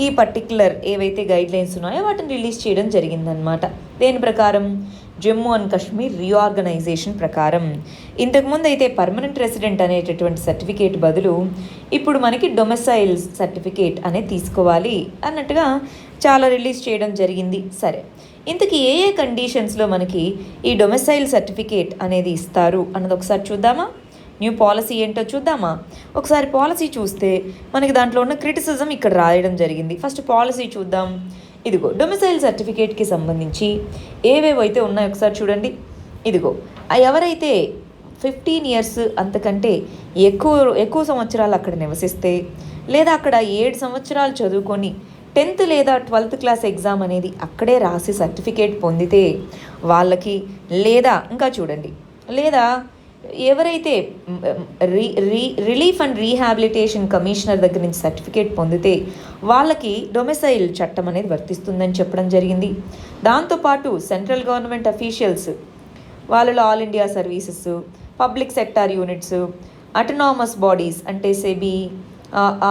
ఈ పర్టికులర్ ఏవైతే గైడ్ లైన్స్ ఉన్నాయో వాటిని రిలీజ్ చేయడం జరిగిందనమాట. దేని ప్రకారం, జమ్మూ అండ్ కాశ్మీర్ రీఆర్గనైజేషన్ ప్రకారం. ఇంతకుముందు అయితే పర్మనెంట్ రెసిడెంట్ అనేటటువంటి సర్టిఫికేట్ బదులు ఇప్పుడు మనకి డొమిసైల్ సర్టిఫికేట్ అనేది తీసుకోవాలి అన్నట్టుగా చాలా రిలీజ్ చేయడం జరిగింది. సరే, ఇంతకీ ఏ ఏ కండిషన్స్లో మనకి ఈ డొమిసైల్ సర్టిఫికేట్ అనేది ఇస్తారు అన్నది ఒకసారి చూద్దామా? న్యూ పాలసీ ఏంటో చూద్దామా? ఒకసారి పాలసీ చూస్తే మనకి దాంట్లో ఉన్న క్రిటిసిజం ఇక్కడ రాయడం జరిగింది. ఫస్ట్ పాలసీ చూద్దాం. ఇదిగో డొమిసైల్ సర్టిఫికేట్కి సంబంధించి ఏవేవైతే ఉన్నాయో ఒకసారి చూడండి. ఇదిగో ఎవరైతే 15 years అంతకంటే ఎక్కువ సంవత్సరాలు అక్కడ నివసిస్తే, లేదా అక్కడ 7 సంవత్సరాలు చదువుకొని 10th లేదా 12th క్లాస్ ఎగ్జామ్ అనేది అక్కడే రాసి సర్టిఫికేట్ పొందితే వాళ్ళకి, లేదా ఇంకా చూడండి, లేదా ఎవరైతే రిలీఫ్ అండ్ రీహాబిలిటేషన్ కమిషనర్ దగ్గర నుంచి సర్టిఫికేట్ పొందితే వాళ్ళకి డొమిసైల్ చట్టం అనేది వర్తిస్తుందని చెప్పడం జరిగింది. దాంతోపాటు సెంట్రల్ గవర్నమెంట్ అఫీషియల్స్, వాళ్ళలో all India services, public sector units, autonomous bodies అంటే సెబీ,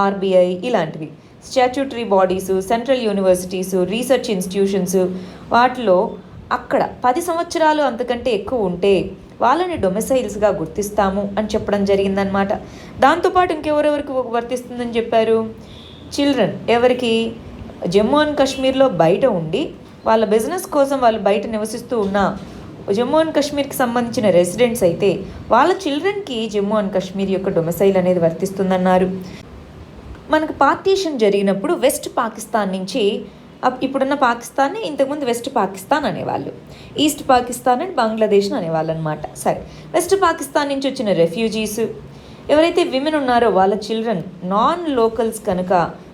ఆర్బీఐ ఇలాంటివి, statutory bodies, central universities, research institutions, వాటిలో అక్కడ 10 సంవత్సరాలు అంతకంటే ఎక్కువ ఉంటే వాళ్ళని డొమిసైల్స్గా గుర్తిస్తాము అని చెప్పడం జరిగిందనమాట. దాంతోపాటు ఇంకెవరెవరికి వర్తిస్తుందని చెప్పారు? చిల్డ్రన్, ఎవరికి జమ్మూ అండ్ కాశ్మీర్లో బయట ఉండి వాళ్ళ బిజినెస్ కోసం వాళ్ళు బయట నివసిస్తూ ఉన్న జమ్మూ అండ్ కాశ్మీర్కి సంబంధించిన రెసిడెంట్స్ అయితే వాళ్ళ చిల్డ్రన్కి జమ్మూ అండ్ కాశ్మీర్ యొక్క డొమిసైల్ అనేది వర్తిస్తుందన్నారు. మనకు పార్టీషన్ జరిగినప్పుడు వెస్ట్ పాకిస్తాన్ నుంచి, ఇప్పుడున్న పాకిస్తాన్ని ఇంతకుముందు వెస్ట్ పాకిస్తాన్ అనేవాళ్ళు, ఈస్ట్ పాకిస్తాన్ అండ్ బంగ్లాదేశ్ అనేవాళ్ళు అనమాట. సరే, వెస్ట్ పాకిస్తాన్ నుంచి వచ్చిన రెఫ్యూజీస్ ఎవరైతే విమెన్ ఉన్నారో వాళ్ళ చిల్డ్రన్ నాన్ లోకల్స్ కనుక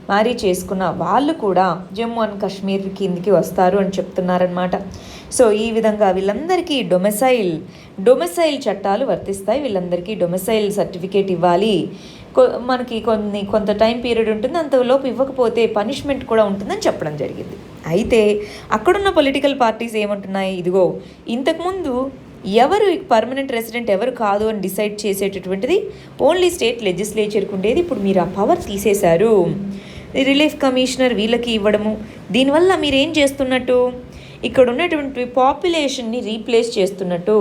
మ్యారీ చేసుకున్న వాళ్ళు కూడా జమ్మూ అండ్ కాశ్మీర్ కిందికి వస్తారు అని చెప్తున్నారనమాట. సో ఈ విధంగా వీళ్ళందరికీ డొమిసైల్ చట్టాలు వర్తిస్తాయి. వీళ్ళందరికీ డొమిసైల్ సర్టిఫికేట్ ఇవ్వాలి. మనకి కొంత టైం పీరియడ్ ఉంటుంది, అంతలోపు ఇవ్వకపోతే పనిష్మెంట్ కూడా ఉంటుందని చెప్పడం జరిగింది. అయితే అక్కడున్న పొలిటికల్ పార్టీస్ ఏమంటున్నాయి, ఇదిగో ఇంతకుముందు ఎవరు పర్మనెంట్ రెసిడెంట్ ఎవరు కాదు అని డిసైడ్ చేసేటటువంటిది ఓన్లీ స్టేట్ లెజిస్లేచర్కి ఉండేది. ఇప్పుడు మీరు ఆ పవర్ తీసేశారు, రిలీఫ్ కమిషనర్ వీళ్ళకి ఇవ్వడము. దీనివల్ల మీరు ఏం చేస్తున్నట్టు, ఇక్కడ ఉన్నటువంటి పాపులేషన్ని రీప్లేస్ చేస్తున్నట్టు.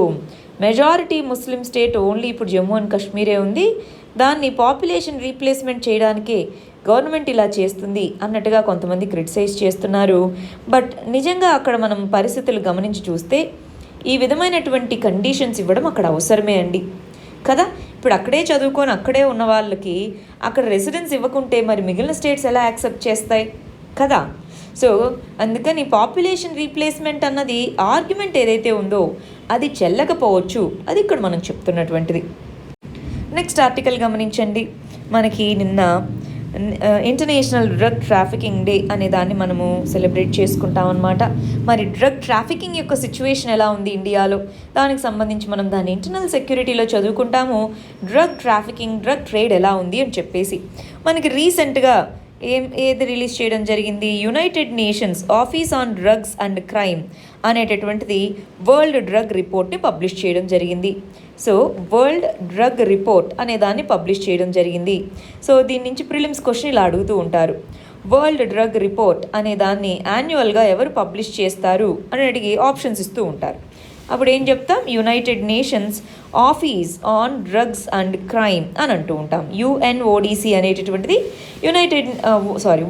మెజారిటీ ముస్లిం స్టేట్ ఓన్లీ ఇప్పుడు జమ్మూ అండ్ కాశ్మీరే ఉంది, దాన్ని పాపులేషన్ రీప్లేస్మెంట్ చేయడానికే గవర్నమెంట్ ఇలా చేస్తుంది అన్నట్టుగా కొంతమంది క్రిటిసైజ్ చేస్తున్నారు. బట్ నిజంగా అక్కడ మనం పరిస్థితులు గమనించి చూస్తే ఈ విధమైనటువంటి కండిషన్స్ ఇవ్వడం అక్కడ అవసరమే అండి కదా. ఇప్పుడు అక్కడే చదువుకొని అక్కడే ఉన్న వాళ్ళకి అక్కడ రెసిడెన్స్ ఇవ్వకుంటే మరి మిగిలిన స్టేట్స్ ఎలా యాక్సెప్ట్ చేస్తాయి కదా. సో అందుకని పాపులేషన్ రీప్లేస్మెంట్ అన్నది ఆర్గ్యుమెంట్ ఏదైతే ఉందో అది చెల్లకపోవచ్చు, అది ఇక్కడ మనం చెప్తున్నటువంటిది. నెక్స్ట్ ఆర్టికల్ గమనించండి. మనకి నిన్న ఇంటర్నేషనల్ డ్రగ్ ట్రాఫికింగ్ డే అనే దాన్ని మనము సెలబ్రేట్ చేసుకుంటాం అన్నమాట. మరి డ్రగ్ ట్రాఫికింగ్ యొక్క సిచ్యువేషన్ ఎలా ఉంది ఇండియాలో, దానికి సంబంధించి మనం దాని ఇంటర్నల్ సెక్యూరిటీలో చదువుకుంటాము. డ్రగ్ ట్రాఫికింగ్, డ్రగ్ ట్రేడ్ ఎలా ఉంది అని చెప్పేసి మనకి రీసెంట్గా ఏది రిలీజ్ చేయడం జరిగింది, United nations office on drugs and crime అనేటటువంటిది వరల్డ్ డ్రగ్ రిపోర్ట్ని పబ్లిష్ చేయడం జరిగింది. సో వరల్డ్ డ్రగ్ రిపోర్ట్ అనే దాన్ని పబ్లిష్ చేయడం జరిగింది. సో దీని నుంచి ప్రిలిమ్స్ క్వశ్చన్ ఇలా అడుగుతూ ఉంటారు, వరల్డ్ డ్రగ్ రిపోర్ట్ అనే దాన్ని యాన్యువల్గా ఎవరు పబ్లిష్ చేస్తారు అని అడిగి ఆప్షన్స్ ఇస్తూ ఉంటారు. అప్పుడు ఏం చెప్తాం, United nations office on drugs and crime అని అంటూ ఉంటాం. UNODC అనేటటువంటిది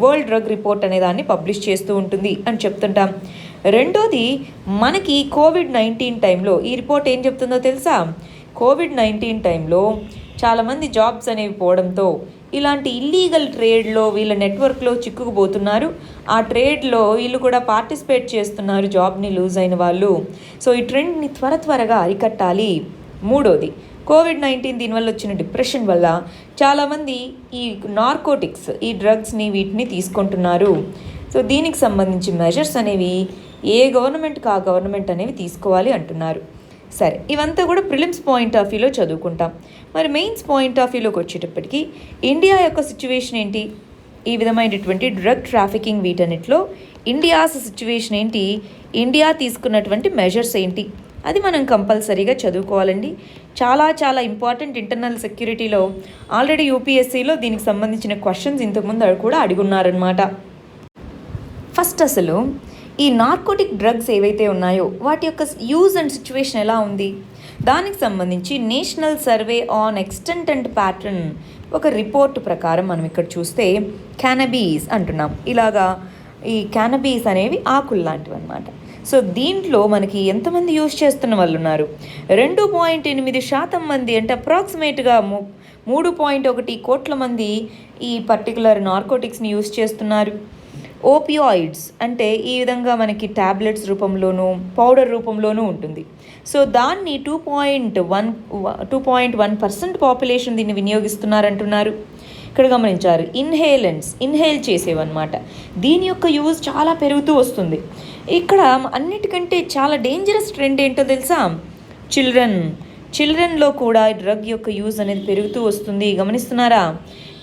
వరల్డ్ డ్రగ్ రిపోర్ట్ అనే దాన్ని పబ్లిష్ చేస్తూ ఉంటుంది అని చెప్తుంటాం. రెండోది మనకి కోవిడ్-19 టైంలో ఈ రిపోర్ట్ ఏం చెప్తుందో తెలుసా, కోవిడ్-19 టైంలో చాలామంది జాబ్స్ అనేవి పోవడంతో ఇలాంటి ఇల్లీగల్ ట్రేడ్లో వీళ్ళ నెట్వర్క్లో చిక్కుకుపోతున్నారు. ఆ ట్రేడ్లో వీళ్ళు కూడా పార్టిసిపేట్ చేస్తున్నారు, జాబ్ని లూజ్ అయిన వాళ్ళు. సో ఈ ట్రెండ్ని త్వరగా అరికట్టాలి. మూడోది కోవిడ్-19 దీనివల్ల వచ్చిన డిప్రెషన్ వల్ల చాలామంది ఈ నార్కోటిక్స్, ఈ డ్రగ్స్ని వీటిని తీసుకుంటున్నారు. సో దీనికి సంబంధించి మెజర్స్ అనేవి ఏ గవర్నమెంట్కి ఆ గవర్నమెంట్ అనేవి తీసుకోవాలి అంటున్నారు. సరే, ఇవంతా కూడా ప్రిలిమ్స్ పాయింట్ ఆఫ్ వ్యూలో చదువుకుంటాం. మరి మెయిన్స్ పాయింట్ ఆఫ్ వ్యూలోకి వచ్చేటప్పటికి ఇండియా యొక్క సిచ్యువేషన్ ఏంటి, ఈ విధమైనటువంటి డ్రగ్ ట్రాఫికింగ్ వీటన్నిటిలో ఇండియాస్ సిచ్యువేషన్ ఏంటి, ఇండియా తీసుకున్నటువంటి మెజర్స్ ఏంటి, అది మనం కంపల్సరీగా చదువుకోవాలండి. చాలా ఇంపార్టెంట్. ఇంటర్నల్ సెక్యూరిటీలో ఆల్రెడీ UPSCలో దీనికి సంబంధించిన క్వశ్చన్స్ ఇంతకుముందు కూడా అడుగున్నారనమాట. ఫస్ట్ అసలు ఈ నార్కోటిక్ డ్రగ్స్ ఏవైతే ఉన్నాయో వాటి యొక్క యూజ్ అండ్ సిచ్యువేషన్ ఎలా ఉంది, దానికి సంబంధించి national survey on extent and pattern ఒక రిపోర్ట్ ప్రకారం మనం ఇక్కడ చూస్తే క్యానబీస్ అంటున్నాం. ఇలాగా ఈ క్యానబీస్ అనేవి ఆకులు లాంటివి అనమాట. సో దీంట్లో మనకి ఎంతమంది యూజ్ చేస్తున్న వాళ్ళు ఉన్నారు, 2.8% మంది, అంటే అప్రాక్సిమేట్గా 3.1 కోట్ల మంది ఈ పర్టికులర్ నార్కోటిక్స్ని యూజ్ చేస్తున్నారు. ఓపియాయిడ్స్ అంటే ఈ విధంగా మనకి ట్యాబ్లెట్స్ రూపంలోనూ పౌడర్ రూపంలోనూ ఉంటుంది. సో దాన్ని 2.1% పాపులేషన్ దీన్ని వినియోగిస్తున్నారంటున్నారు. ఇక్కడ గమనించారు. ఇన్హేల్ చేసేవన్నమాట. దీని యొక్క యూజ్ చాలా పెరుగుతూ వస్తుంది. ఇక్కడ అన్నిటికంటే చాలా డేంజరస్ ట్రెండ్ ఏంటో తెలుసా, చిల్డ్రన్లో కూడా డ్రగ్ యొక్క యూజ్ అనేది పెరుగుతూ వస్తుంది. గమనిస్తున్నారా,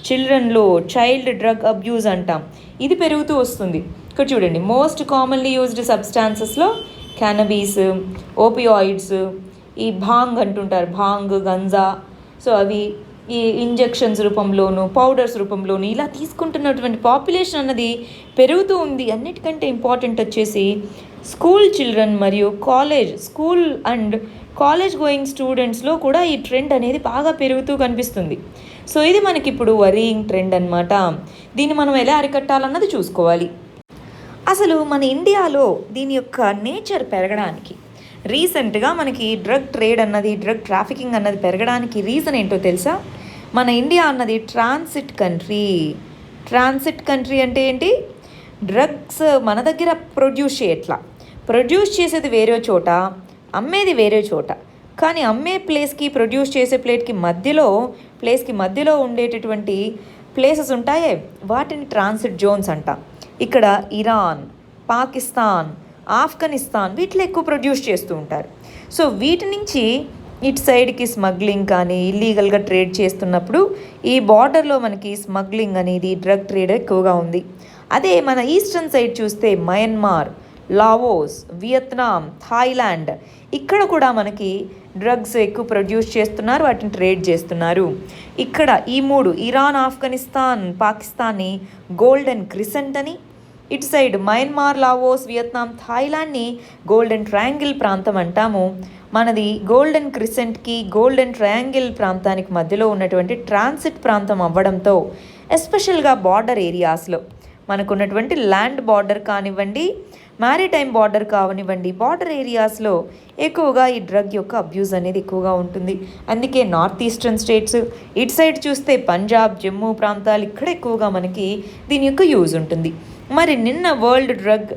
చిల్డ్రన్లో చైల్డ్ డ్రగ్ అబ్యూజ్ అంటాం, ఇది పెరుగుతూ వస్తుంది. ఇక్కడ చూడండి, మోస్ట్ కామన్లీ యూజ్డ్ సబ్స్టాన్సెస్లో క్యానబీస్, ఓపియాయిడ్స్, ఈ భాంగ్ అంటుంటారు, భాంగ్, గంజా. సో అవి ఈ ఇంజెక్షన్స్ రూపంలోను పౌడర్స్ రూపంలోను ఇలా తీసుకుంటున్నటువంటి పాపులేషన్ అన్నది పెరుగుతూ ఉంది. అన్నిటికంటే ఇంపార్టెంట్ వచ్చేసి స్కూల్ చిల్డ్రన్ మరియు స్కూల్ అండ్ కాలేజ్ గోయింగ్ స్టూడెంట్స్లో కూడా ఈ ట్రెండ్ అనేది బాగా పెరుగుతూ కనిపిస్తుంది. సో ఇది మనకి ఇప్పుడు వరీయింగ్ ట్రెండ్ అనమాట. దీన్ని మనం ఎలా అరికట్టాలన్నది చూసుకోవాలి. అసలు మన ఇండియాలో దీని యొక్క నేచర్ పెరగడానికి రీసెంట్గా మనకి డ్రగ్ ట్రేడ్ అన్నది, డ్రగ్ ట్రాఫికింగ్ అన్నది పెరగడానికి రీజన్ ఏంటో తెలుసా, మన ఇండియా అన్నది ట్రాన్సిట్ కంట్రీ అంటే ఏంటి, డ్రగ్స్ మన దగ్గర ప్రొడ్యూస్ చేసేది వేరే చోట, అమ్మేది వేరే చోట. కానీ అమ్మే ప్లేస్కి ప్రొడ్యూస్ చేసే ప్లేస్కి మధ్యలో ఉండేటటువంటి ప్లేసెస్ ఉంటాయే వాటిని ట్రాన్సిట్ జోన్స్ అంట. ఇక్కడ ఇరాన్, పాకిస్తాన్, ఆఫ్ఘనిస్తాన్ వీటిలో ఎక్కువ ప్రొడ్యూస్ చేస్తూ ఉంటారు. సో వీటి నుంచి ఇటు సైడ్కి స్మగ్లింగ్ కానీ ఇల్లీగల్గా ట్రేడ్ చేస్తున్నప్పుడు ఈ బార్డర్లో మనకి స్మగ్లింగ్ అనేది డ్రగ్ ట్రేడ్ ఎక్కువగా ఉంది. అదే మన ఈస్టర్న్ సైడ్ చూస్తే మయన్మార్, లావోస్, వియత్నాం, థాయిలాండ్ ఇక్కడ కూడా మనకి డ్రగ్స్ ఎక్కువ ప్రొడ్యూస్ చేస్తున్నారు, వాటిని ట్రేడ్ చేస్తున్నారు. ఇక్కడ ఈ మూడు ఇరాన్, ఆఫ్ఘనిస్తాన్, పాకిస్తాన్ని గోల్డెన్ క్రిసెంట్ అని, ఇటు సైడ్ మయన్మార్, లావోస్, వియత్నాం, థాయిలాండ్ని గోల్డెన్ ట్రయాంగిల్ ప్రాంతం అంటాము. మనది గోల్డెన్ క్రిసెంట్కి గోల్డెన్ ట్రయాంగిల్ ప్రాంతానికి మధ్యలో ఉన్నటువంటి ట్రాన్సిట్ ప్రాంతం అవ్వడంతో ఎస్పెషల్గా బార్డర్ ఏరియాస్లో మనకున్నటువంటి ల్యాండ్ బార్డర్ కానివ్వండి, మ్యారిటైమ్ బార్డర్ కానివ్వండి, బార్డర్ ఏరియాస్లో ఎక్కువగా ఈ డ్రగ్ యొక్క అబ్యూజ్ అనేది ఎక్కువగా ఉంటుంది. అందుకే నార్త్ ఈస్టర్న్ స్టేట్స్, ఇటు సైడ్ చూస్తే పంజాబ్, జమ్మూ ప్రాంతాలు ఇక్కడ ఎక్కువగా మనకి దీని యొక్క యూజ్ ఉంటుంది. మరి నిన్న వరల్డ్ డ్రగ్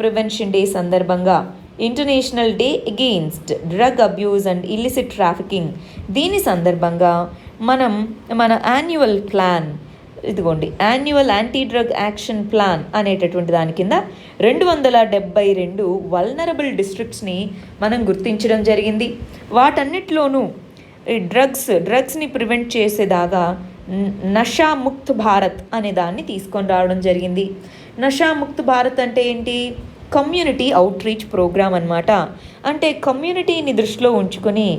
ప్రివెన్షన్ డే సందర్భంగా international day against drug abuse and illicit trafficking, దీని సందర్భంగా మనం మన యాన్యువల్ ప్లాన్, ఇదిగోండి annual anti drug action plan అనేటటువంటి దాని కింద 272 వల్నరబుల్ డిస్ట్రిక్ట్స్ని మనం గుర్తించడం జరిగింది. వాటన్నిటిలోనూ డ్రగ్స్ని ప్రివెంట్ చేసేదాగా నషాముక్త్ భారత్ అనే దాన్ని తీసుకొని రావడం జరిగింది. నషాముక్త్ భారత్ అంటే ఏంటి? కమ్యూనిటీ అవుట్ రీచ్ ప్రోగ్రామ్ అనమాట. అంటే కమ్యూనిటీని దృష్టిలో ఉంచుకొని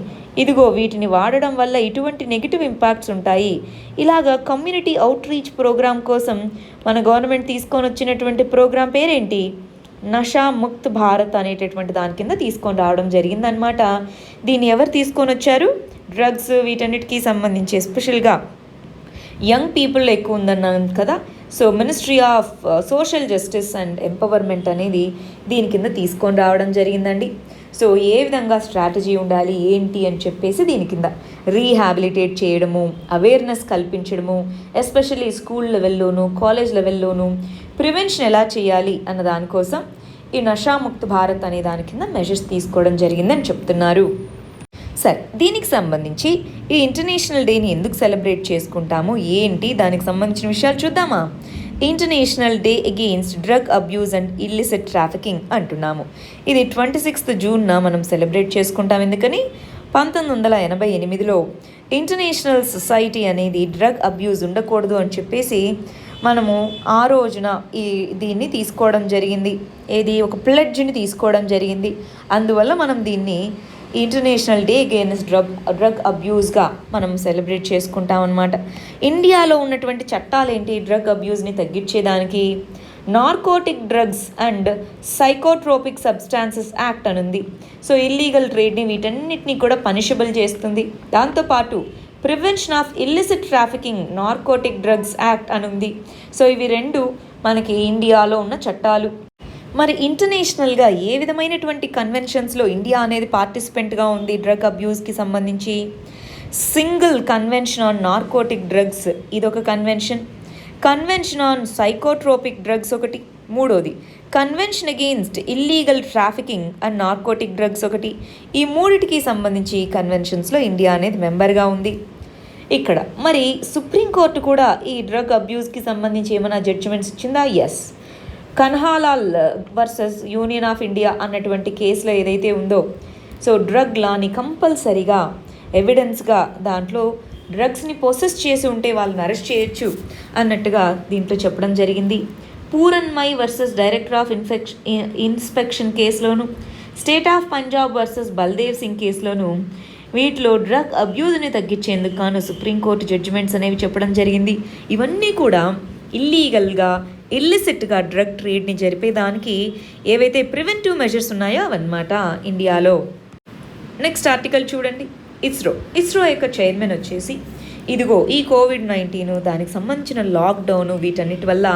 ఇదిగో వీటిని వాడడం వల్ల ఇటువంటి నెగిటివ్ ఇంపాక్ట్స్ ఉంటాయి, ఇలాగా కమ్యూనిటీ అవుట్ రీచ్ ప్రోగ్రామ్ కోసం మన గవర్నమెంట్ తీసుకొని వచ్చినటువంటి ప్రోగ్రాం పేరేంటి? నషాముక్త్ భారత్ అనేటటువంటి దాని కింద తీసుకొని రావడం జరిగిందనమాట. దీన్ని ఎవరు తీసుకొని వచ్చారు? డ్రగ్స్ వీటన్నిటికీ సంబంధించి ఎస్పెషల్గా యంగ్ పీపుల్ ఎక్కువ ఉందన్నాం కదా. So ministry of social justice and empowerment అనేది దీని కింద తీసుకొని రావడం జరిగిందండి. సో ఏ విధంగా స్ట్రాటజీ ఉండాలి ఏంటి అని చెప్పేసి దీని కింద రీహాబిలిటేట్ చేయడము, అవేర్నెస్ కల్పించడము, ఎస్పెషల్లీ స్కూల్ లెవెల్లోనూ కాలేజ్ లెవెల్లోనూ ప్రివెన్షన్ ఎలా చేయాలి అన్న దానికోసం ఈ నషాముక్త్ భారత్ అనే దాని కింద మెజర్స్ తీసుకోవడం జరిగిందని చెప్తున్నారు. సరే, దీనికి సంబంధించి ఈ ఇంటర్నేషనల్ డేని ఎందుకు సెలబ్రేట్ చేసుకుంటాము ఏంటి దానికి సంబంధించిన విషయాలు చూద్దామా. International day against drug abuse and illicit trafficking అంటున్నాము. ఇది 26 జూన్న మనం సెలబ్రేట్ చేసుకుంటాం. ఎందుకని 1988లో ఇంటర్నేషనల్ సొసైటీ అనేది డ్రగ్ అబ్యూజ్ ఉండకూడదు అని చెప్పేసి మనము ఆ రోజున దీన్ని తీసుకోవడం జరిగింది. ఒక ప్లెడ్జ్ని తీసుకోవడం జరిగింది. అందువల్ల మనం దీన్ని ఇంటర్నేషనల్ డే అగెయిన్స్ట్ డ్రగ్ అబ్యూస్గా మనం సెలబ్రేట్ చేసుకుంటాం అన్నమాట. ఇండియాలో ఉన్నటువంటి చట్టాలు ఏంటి డ్రగ్ అబ్యూస్ని తగ్గించేదానికి? Narcotic drugs and psychotropic substances act అని ఉంది. సో ఇల్లీగల్ ట్రేడ్ని వీటన్నిటిని కూడా పనిషబుల్ చేస్తుంది. దాంతోపాటు prevention of illicit trafficking narcotic drugs act అని ఉంది. సో ఇవి రెండు మనకి ఇండియాలో ఉన్న చట్టాలు. మరి ఇంటర్నేషనల్గా ఏ విధమైనటువంటి కన్వెన్షన్స్లో ఇండియా అనేది పార్టిసిపెంట్గా ఉంది డ్రగ్ అబ్యూస్కి సంబంధించి? Single convention on narcotic drugs ఇదొక convention, convention on psychotropic drugs ఒకటి, మూడోది convention against illegal trafficking and narcotic drugs ఒకటి. ఈ మూడిటికి సంబంధించి కన్వెన్షన్స్లో ఇండియా అనేది మెంబర్గా ఉంది. ఇక్కడ మరి సుప్రీంకోర్టు కూడా ఈ డ్రగ్ అబ్యూస్కి సంబంధించి ఏమైనా జడ్జిమెంట్స్ ఇచ్చిందా? Yes. Kanhalal versus union of India అన్నటువంటి కేసులో ఏదైతే ఉందో, సో డ్రగ్ లాని కంపల్సరీగా ఎవిడెన్స్గా దాంట్లో డ్రగ్స్ని పొసెస్ చేసి ఉంటే వాళ్ళని అరెస్ట్ చేయొచ్చు అన్నట్టుగా దీంట్లో చెప్పడం జరిగింది. Puranmal versus director of inspection కేసులోను, state of Punjab versus Baldev Singh కేసులోను వీటిలో డ్రగ్ అబ్యూజ్ని తగ్గించేందుకు గాను సుప్రీంకోర్టు జడ్జిమెంట్స్ అనేవి చెప్పడం జరిగింది. ఇవన్నీ కూడా ఇల్లీగల్గా ఇల్లిసిట్గా డ్రగ్ ట్రేడ్ని జరిపేదానికి ఏవైతే ప్రివెంటివ్ మెజర్స్ ఉన్నాయో అవన్నమాట ఇండియాలో. నెక్స్ట్ ఆర్టికల్ చూడండి. ఇస్రో యొక్క చైర్మన్ వచ్చేసి ఇదిగో ఈ కోవిడ్-19 దానికి సంబంధించిన లాక్డౌన్ వీటన్నిటి వల్ల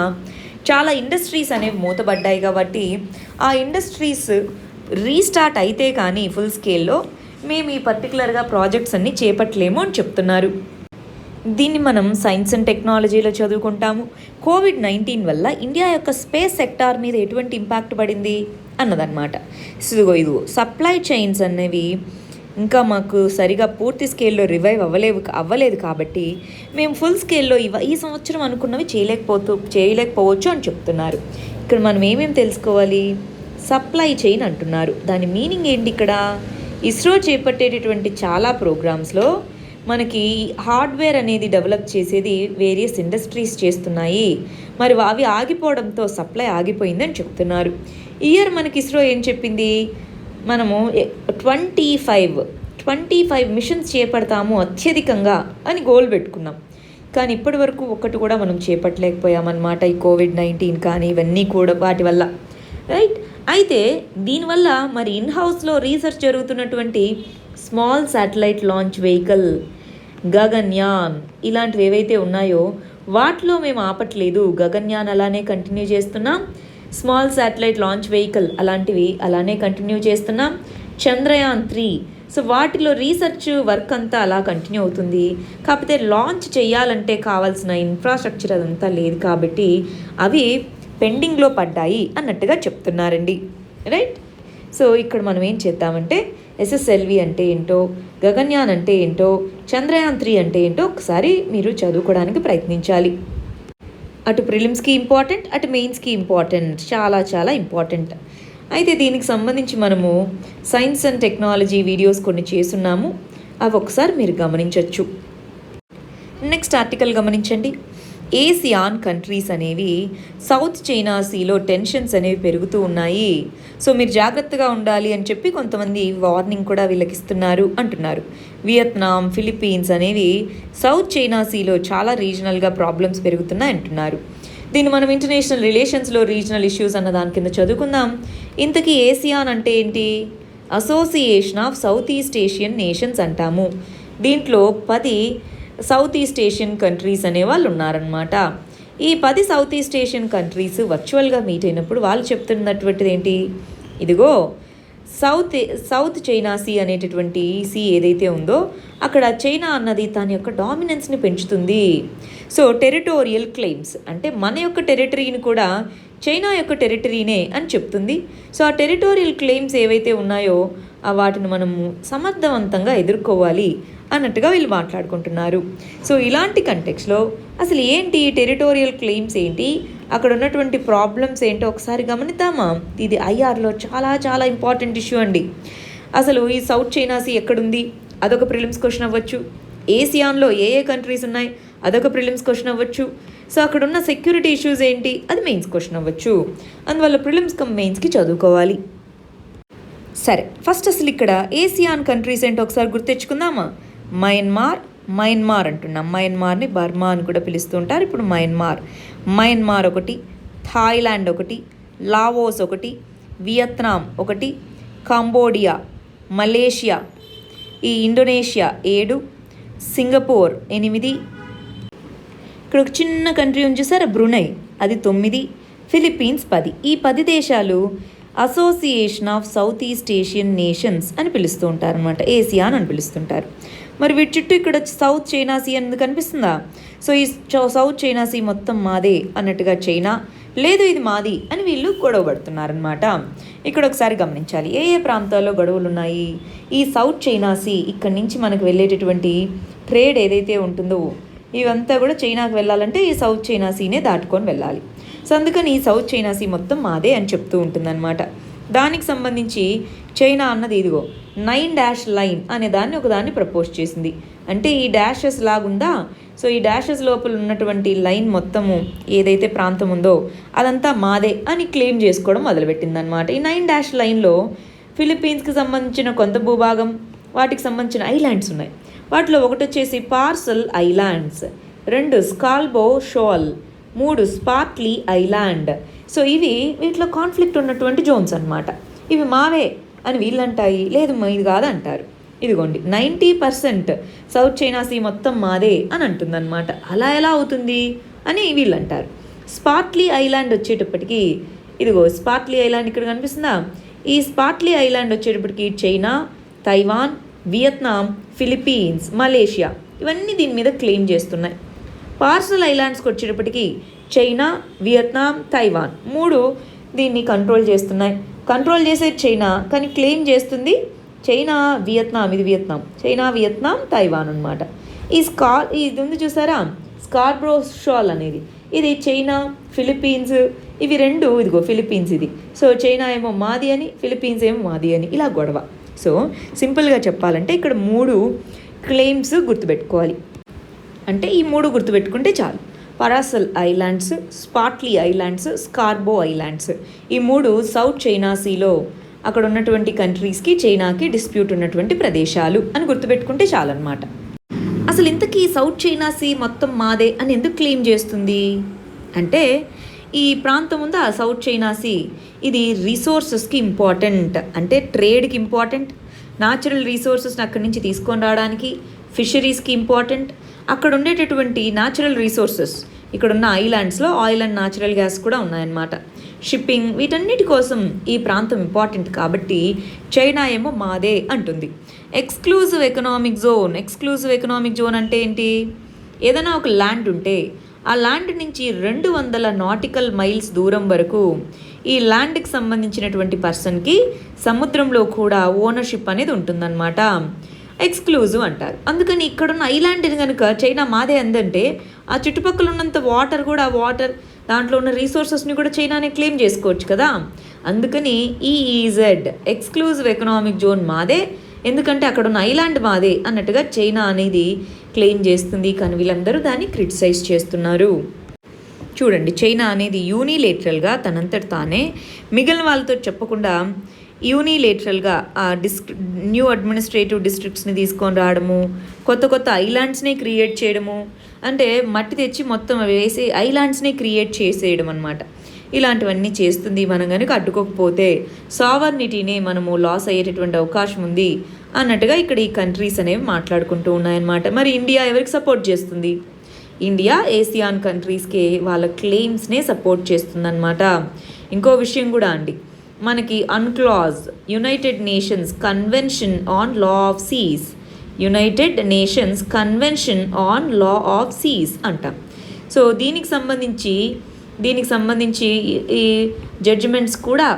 చాలా ఇండస్ట్రీస్ అనేవి మూతబడ్డాయి కాబట్టి ఆ ఇండస్ట్రీస్ రీస్టార్ట్ అయితే కానీ ఫుల్ స్కేల్లో మేము ఈ పర్టికులర్గా ప్రాజెక్ట్స్ అన్నీ చేపట్టలేము అని చెప్తున్నారు. దీన్ని మనం సైన్స్ అండ్ టెక్నాలజీలో చదువుకుంటాము. కోవిడ్-19 వల్ల ఇండియా యొక్క స్పేస్ సెక్టార్ మీద ఎటువంటి ఇంపాక్ట్ పడింది అన్నదన్నమాట. ఇదిగో సప్లై చైన్స్ అనేవి ఇంకా మాకు సరిగా పూర్తి స్కేల్లో రివైవ్ అవ్వలేదు కాబట్టి మేము ఫుల్ స్కేల్లో ఈ సంవత్సరం అనుకున్నవి చేయలేకపోవచ్చు అని చెప్తున్నారు. ఇక్కడ మనం ఏమేమి తెలుసుకోవాలి? సప్లై చైన్ అంటున్నారు. దాని మీనింగ్ ఏంటి? ఇక్కడ ఇస్రో చేపట్టేటటువంటి చాలా ప్రోగ్రామ్స్లో మనకి హార్డ్వేర్ అనేది డెవలప్ చేసేది వేరియస్ ఇండస్ట్రీస్ చేస్తున్నాయి. మరి అవి ఆగిపోవడంతో సప్లై ఆగిపోయిందని చెప్తున్నారు. ఇయర్ మనకి ఇస్రో ఏం చెప్పింది? మనము 25 మిషన్స్ చేపడతాము అత్యధికంగా అని గోల్ పెట్టుకున్నాం. కానీ ఇప్పటి వరకు ఒక్కటి కూడా మనం చేపట్టలేకపోయామన్నమాట. ఈ కోవిడ్-19 కానీ ఇవన్నీ కూడా వాటి వల్ల, రైట్? అయితే దీనివల్ల మరి ఇన్హౌస్లో రీసెర్చ్ జరుగుతున్నటువంటి small satellite launch vehicle, Gaganyaan ఇలాంటివి ఏవైతే ఉన్నాయో వాటిలో మేము ఆపట్లేదు. గగన్యాన్ అలానే కంటిన్యూ చేస్తున్నాం. స్మాల్ శాటిలైట్ లాంచ్ వెహికల్ అలాంటివి అలానే కంటిన్యూ చేస్తున్నాం. చంద్రయాన్ 3, సో వాటిలో రీసెర్చ్ వర్క్ అంతా అలా కంటిన్యూ అవుతుంది. కాకపోతే లాంచ్ చేయాలంటే కావాల్సిన ఇన్ఫ్రాస్ట్రక్చర్ అదంతా లేదు కాబట్టి అవి పెండింగ్లో పడ్డాయి అన్నట్టుగా చెప్తున్నారండి, రైట్? సో ఇక్కడ మనం ఏం చేద్దామంటే SSLV అంటే ఏంటో, గగన్యాన్ అంటే ఏంటో, చంద్రయాన్ 3 అంటే ఏంటో ఒకసారి మీరు చదువుకోవడానికి ప్రయత్నించాలి. అటు ప్రిలిమ్స్కి ఇంపార్టెంట్, అటు మెయిన్స్కి ఇంపార్టెంట్, చాలా చాలా ఇంపార్టెంట్. అయితే దీనికి సంబంధించి మనము సైన్స్ అండ్ టెక్నాలజీ వీడియోస్ కొన్ని చేస్తున్నాము, అవి ఒకసారి మీరు గమనించవచ్చు. నెక్స్ట్ ఆర్టికల్ గమనించండి. ఏసియాన్ కంట్రీస్ అనేవి సౌత్ చైనా సీలో టెన్షన్స్ అనేవి పెరుగుతూ ఉన్నాయి. సో మీరు జాగ్రత్తగా ఉండాలి అని చెప్పి కొంతమంది వార్నింగ్ కూడా వీళ్ళకి ఇస్తున్నారు అంటున్నారు. వియత్నాం, ఫిలిప్పీన్స్ అనేవి సౌత్ చైనా సీలో చాలా రీజనల్గా ప్రాబ్లమ్స్ పెరుగుతున్నాయి అంటున్నారు. దీన్ని మనం ఇంటర్నేషనల్ రిలేషన్స్లో రీజనల్ ఇష్యూస్ అన్న దాని కింద చదువుకుందాం. ఇంతకీ ఏసియాన్ అంటే ఏంటి? Association of south east Asian nations అంటాము. దీంట్లో 10 సౌత్ ఈస్ట్ ఏషియన్ కంట్రీస్ అనే వాళ్ళు ఉన్నారనమాట. ఈ 10 సౌత్ ఈస్ట్ ఏషియన్ కంట్రీస్ వర్చువల్గా మీట్ అయినప్పుడు వాళ్ళు చెప్తున్నటువంటిది ఏంటి? ఇదిగో సౌత్ చైనా సీ అనేటటువంటి సీ ఏదైతే ఉందో అక్కడ చైనా అన్నది తన యొక్క డామినెన్స్ని పెంచుతుంది. సో టెరిటోరియల్ క్లెయిమ్స్ అంటే మన యొక్క టెరిటరీని కూడా చైనా యొక్క టెరిటరీనే అని చెప్తుంది. సో ఆ టెరిటోరియల్ క్లెయిమ్స్ ఏవైతే ఉన్నాయో వాటిని మనము సమర్థవంతంగా ఎదుర్కోవాలి అన్నట్టుగా వీళ్ళు మాట్లాడుకుంటున్నారు. సో ఇలాంటి కంటెక్స్లో అసలు ఏంటి టెరిటోరియల్ క్లెయిమ్స్ ఏంటి, అక్కడ ఉన్నటువంటి ప్రాబ్లమ్స్ ఏంటో ఒకసారి గమనిద్దామా? ఇది ఐఆర్లో చాలా చాలా ఇంపార్టెంట్ ఇష్యూ అండి. అసలు ఈ సౌత్ చైనా సీ ఎక్కడుంది? అదొక ప్రిలిమ్స్ క్వశ్చన్ అవ్వచ్చు. ఏసియాన్లో ఏ కంట్రీస్ ఉన్నాయి? అదొక ప్రిలిమ్స్ క్వశ్చన్ అవ్వచ్చు. సో అక్కడ ఉన్న సెక్యూరిటీ ఇష్యూస్ ఏంటి? అది మెయిన్స్ క్వశ్చన్ అవ్వచ్చు. అందువల్ల ప్రిలిమ్స్ కమ్ మెయిన్స్కి చదువుకోవాలి. సరే, ఫస్ట్ అసలు ఇక్కడ ఏసియాన్ కంట్రీస్ ఏంటో ఒకసారి గుర్తెచ్చుకుందామా? మయన్మార్ అంటున్నాం. మయన్మార్ని బర్మా అని కూడా పిలుస్తూ ఉంటారు. ఇప్పుడు మయన్మార్ ఒకటి, థాయిలాండ్ ఒకటి, లావోస్ ఒకటి, వియత్నాం ఒకటి, కంబోడియా, మలేషియా, ఈ ఇండోనేషియా 7, సింగపూర్ 8, ఇక్కడ ఒక చిన్న కంట్రీ ఉంది చూసారా బ్రునై, అది 9, ఫిలిప్పీన్స్ 10. ఈ 10 దేశాలు association of south east Asian nations అని పిలుస్తూ ఉంటారు అనమాట. ఏసియాన్ అని పిలుస్తుంటారు. మరి వీటి చుట్టూ ఇక్కడ సౌత్ చైనా సీ అనేది కనిపిస్తుందా? సో ఈ సౌత్ చైనా సీ మొత్తం మాదే అన్నట్టుగా చైనా లేదు ఇది మాది అని వీళ్ళు గొడవ పడుతున్నారనమాట. ఇక్కడ ఒకసారి గమనించాలి ఏ ప్రాంతాల్లో గొడవలు ఉన్నాయి. ఈ సౌత్ చైనా సీ ఇక్కడి నుంచి మనకు వెళ్ళేటటువంటి ట్రేడ్ ఏదైతే ఉంటుందో ఇవంతా కూడా చైనాకు వెళ్ళాలంటే ఈ సౌత్ చైనా సీనే దాటుకొని వెళ్ళాలి. సో అందుకని ఈ సౌత్ చైనా సీ మొత్తం మాదే అని చెప్తూ ఉంటుందన్నమాట. దానికి సంబంధించి చైనా అన్నది ఇదిగో 9 లైన్ అనే దాన్ని ఒకదాన్ని ప్రపోజ్ చేసింది. అంటే ఈ డాషెస్ లాగుందా, సో ఈ డాషెస్ లోపల ఉన్నటువంటి లైన్ మొత్తము ఏదైతే ప్రాంతం ఉందో అదంతా మాదే అని క్లెయిమ్ చేసుకోవడం మొదలుపెట్టిందనమాట. ఈ 9 లైన్లో ఫిలిప్పీన్స్కి సంబంధించిన కొంత భూభాగం, వాటికి సంబంధించిన ఐలాండ్స్ ఉన్నాయి. వాటిలో ఒకటి వచ్చేసి Paracel islands, 2 Scarborough shoal, 3 Spratly island. So ఇవి వీటిలో కాన్ఫ్లిక్ట్ ఉన్నటువంటి జోన్స్ అనమాట. ఇవి మావే అని వీళ్ళంటాయి, లేదు ఇది కాదంటారు. ఇదిగోండి 90% సౌత్ చైనా సీ మొత్తం మాదే అని అంటుందన్నమాట. అలా ఎలా అవుతుంది అని వీళ్ళు అంటారు. స్పార్క్లీ ఐలాండ్ వచ్చేటప్పటికి ఇదిగో స్పార్క్లీ ఐలాండ్ ఇక్కడ కనిపిస్తుందా? ఈ స్పార్క్లీ ఐలాండ్ వచ్చేటప్పటికి China, Taiwan, Vietnam, Philippines, Malaysia ఇవన్నీ దీని మీద క్లెయిమ్ చేస్తున్నాయి. పార్సల్ ఐలాండ్స్కి వచ్చేటప్పటికి చైనా, వియత్నాం, తైవాన్ 3 దీన్ని కంట్రోల్ చేస్తున్నాయి. కంట్రోల్ చేసేది చైనా కానీ క్లెయిమ్ చేస్తుంది చైనా వియత్నాం, ఇది వియత్నాం, చైనా వియత్నాం తైవాన్ అనమాట. ఇది ఉంది చూసారా, స్కార్బ్రో షాల్ అనేది, ఇది చైనా ఫిలిప్పీన్స్, ఇవి రెండు, ఇదిగో ఫిలిప్పీన్స్ ఇది. సో చైనా ఏమో మాది అని, ఫిలిప్పీన్స్ ఏమో మాది అని, ఇలా గొడవ. సో సింపుల్గా చెప్పాలంటే ఇక్కడ 3 క్లెయిమ్స్ గుర్తుపెట్టుకోవాలి. అంటే ఈ 3 గుర్తుపెట్టుకుంటే చాలు. పరాసల్ ఐలాండ్స్, స్పాట్లీ ఐలాండ్స్, స్కార్బో ఐలాండ్స్, ఈ 3 సౌత్ చైనా సీలో అక్కడ ఉన్నటువంటి కంట్రీస్కి చైనాకి డిస్ప్యూట్ ఉన్నటువంటి ప్రదేశాలు అని గుర్తుపెట్టుకుంటే చాలన్నమాట. అసలు ఇంతకీ సౌత్ చైనా సీ మొత్తం మాదే అని ఎందుకు క్లెయిమ్ చేస్తుంది అంటే, ఈ ప్రాంతం ఉందా సౌత్ చైనా సీ, ఇది రిసోర్సెస్కి ఇంపార్టెంట్, అంటే ట్రేడ్కి ఇంపార్టెంట్, న్యాచురల్ రిసోర్సెస్ని అక్కడి నుంచి తీసుకొని రావడానికి, ఫిషరీస్కి ఇంపార్టెంట్, అక్కడ ఉండేటటువంటి న్యాచురల్ రిసోర్సెస్, ఇక్కడున్న ఐలాండ్స్లో ఆయిల్ అండ్ న్యాచురల్ గ్యాస్ కూడా ఉన్నాయన్నమాట, షిప్పింగ్, వీటన్నిటి కోసం ఈ ప్రాంతం ఇంపార్టెంట్ కాబట్టి చైనా ఏమో మాదే అంటుంది. ఎక్స్క్లూజివ్ ఎకనామిక్ జోన్ అంటే ఏంటి, ఏదైనా ఒక ల్యాండ్ ఉంటే ఆ ల్యాండ్ నుంచి 200 నాటికల్ మైల్స్ దూరం వరకు ఈ ల్యాండ్కి సంబంధించినటువంటి పర్సన్కి సముద్రంలో కూడా ఓనర్షిప్ అనేది ఉంటుందన్నమాట, ఎక్స్క్లూజివ్ అంటారు. అందుకని ఇక్కడున్న ఐలాండ్ని కనుక చైనా మాదే అందంటే ఆ చుట్టుపక్కల ఉన్నంత వాటర్ కూడా, వాటర్ దాంట్లో ఉన్న రీసోర్సెస్ని కూడా చైనానే క్లెయిమ్ చేసుకోవచ్చు కదా. అందుకని ఈఈజెడ్ ఎక్స్క్లూజివ్ ఎకనామిక్ జోన్ మాదే, ఎందుకంటే అక్కడ ఉన్న ఐలాండ్ మాదే అన్నట్టుగా చైనా అనేది క్లెయిమ్ చేస్తుంది. కానీ వీళ్ళందరూ దాన్ని క్రిటిసైజ్ చేస్తున్నారు. చూడండి, చైనా అనేది యూనిలేటరల్గా తనంతట తానే మిగిలిన వాళ్ళతో చెప్పకుండా యూనిలేటరల్గా ఆ న్యూ అడ్మినిస్ట్రేటివ్ డిస్ట్రిక్ట్స్ని తీసుకొని రావడము, కొత్త ఐలాండ్స్ని క్రియేట్ చేయడము, అంటే మట్టి తెచ్చి మొత్తం వేసి ఐలాండ్స్ని క్రియేట్ చేసేయడం అనమాట. ఇలాంటివన్నీ చేస్తుంది. మనం కనుక అడ్డుకోకపోతే సావర్నిటీనే మనము లాస్ అయ్యేటటువంటి అవకాశం ఉంది అన్నట్టుగా ఇక్కడ ఈ కంట్రీస్ అనేవి మాట్లాడుకుంటూ ఉన్నాయన్నమాట. మరి ఇండియా ఎవరికి సపోర్ట్ చేస్తుంది? ఇండియా ఏసియాన్ కంట్రీస్కి వాళ్ళ క్లెయిమ్స్నే సపోర్ట్ చేస్తుందన్నమాట. ఇంకో విషయం కూడా అండి, మనకి UNCLOS United Nations convention on law of seas, United Nations convention on law of seas అంటాం. సో దీనికి సంబంధించి ఈ జడ్జిమెంట్స్ కూడా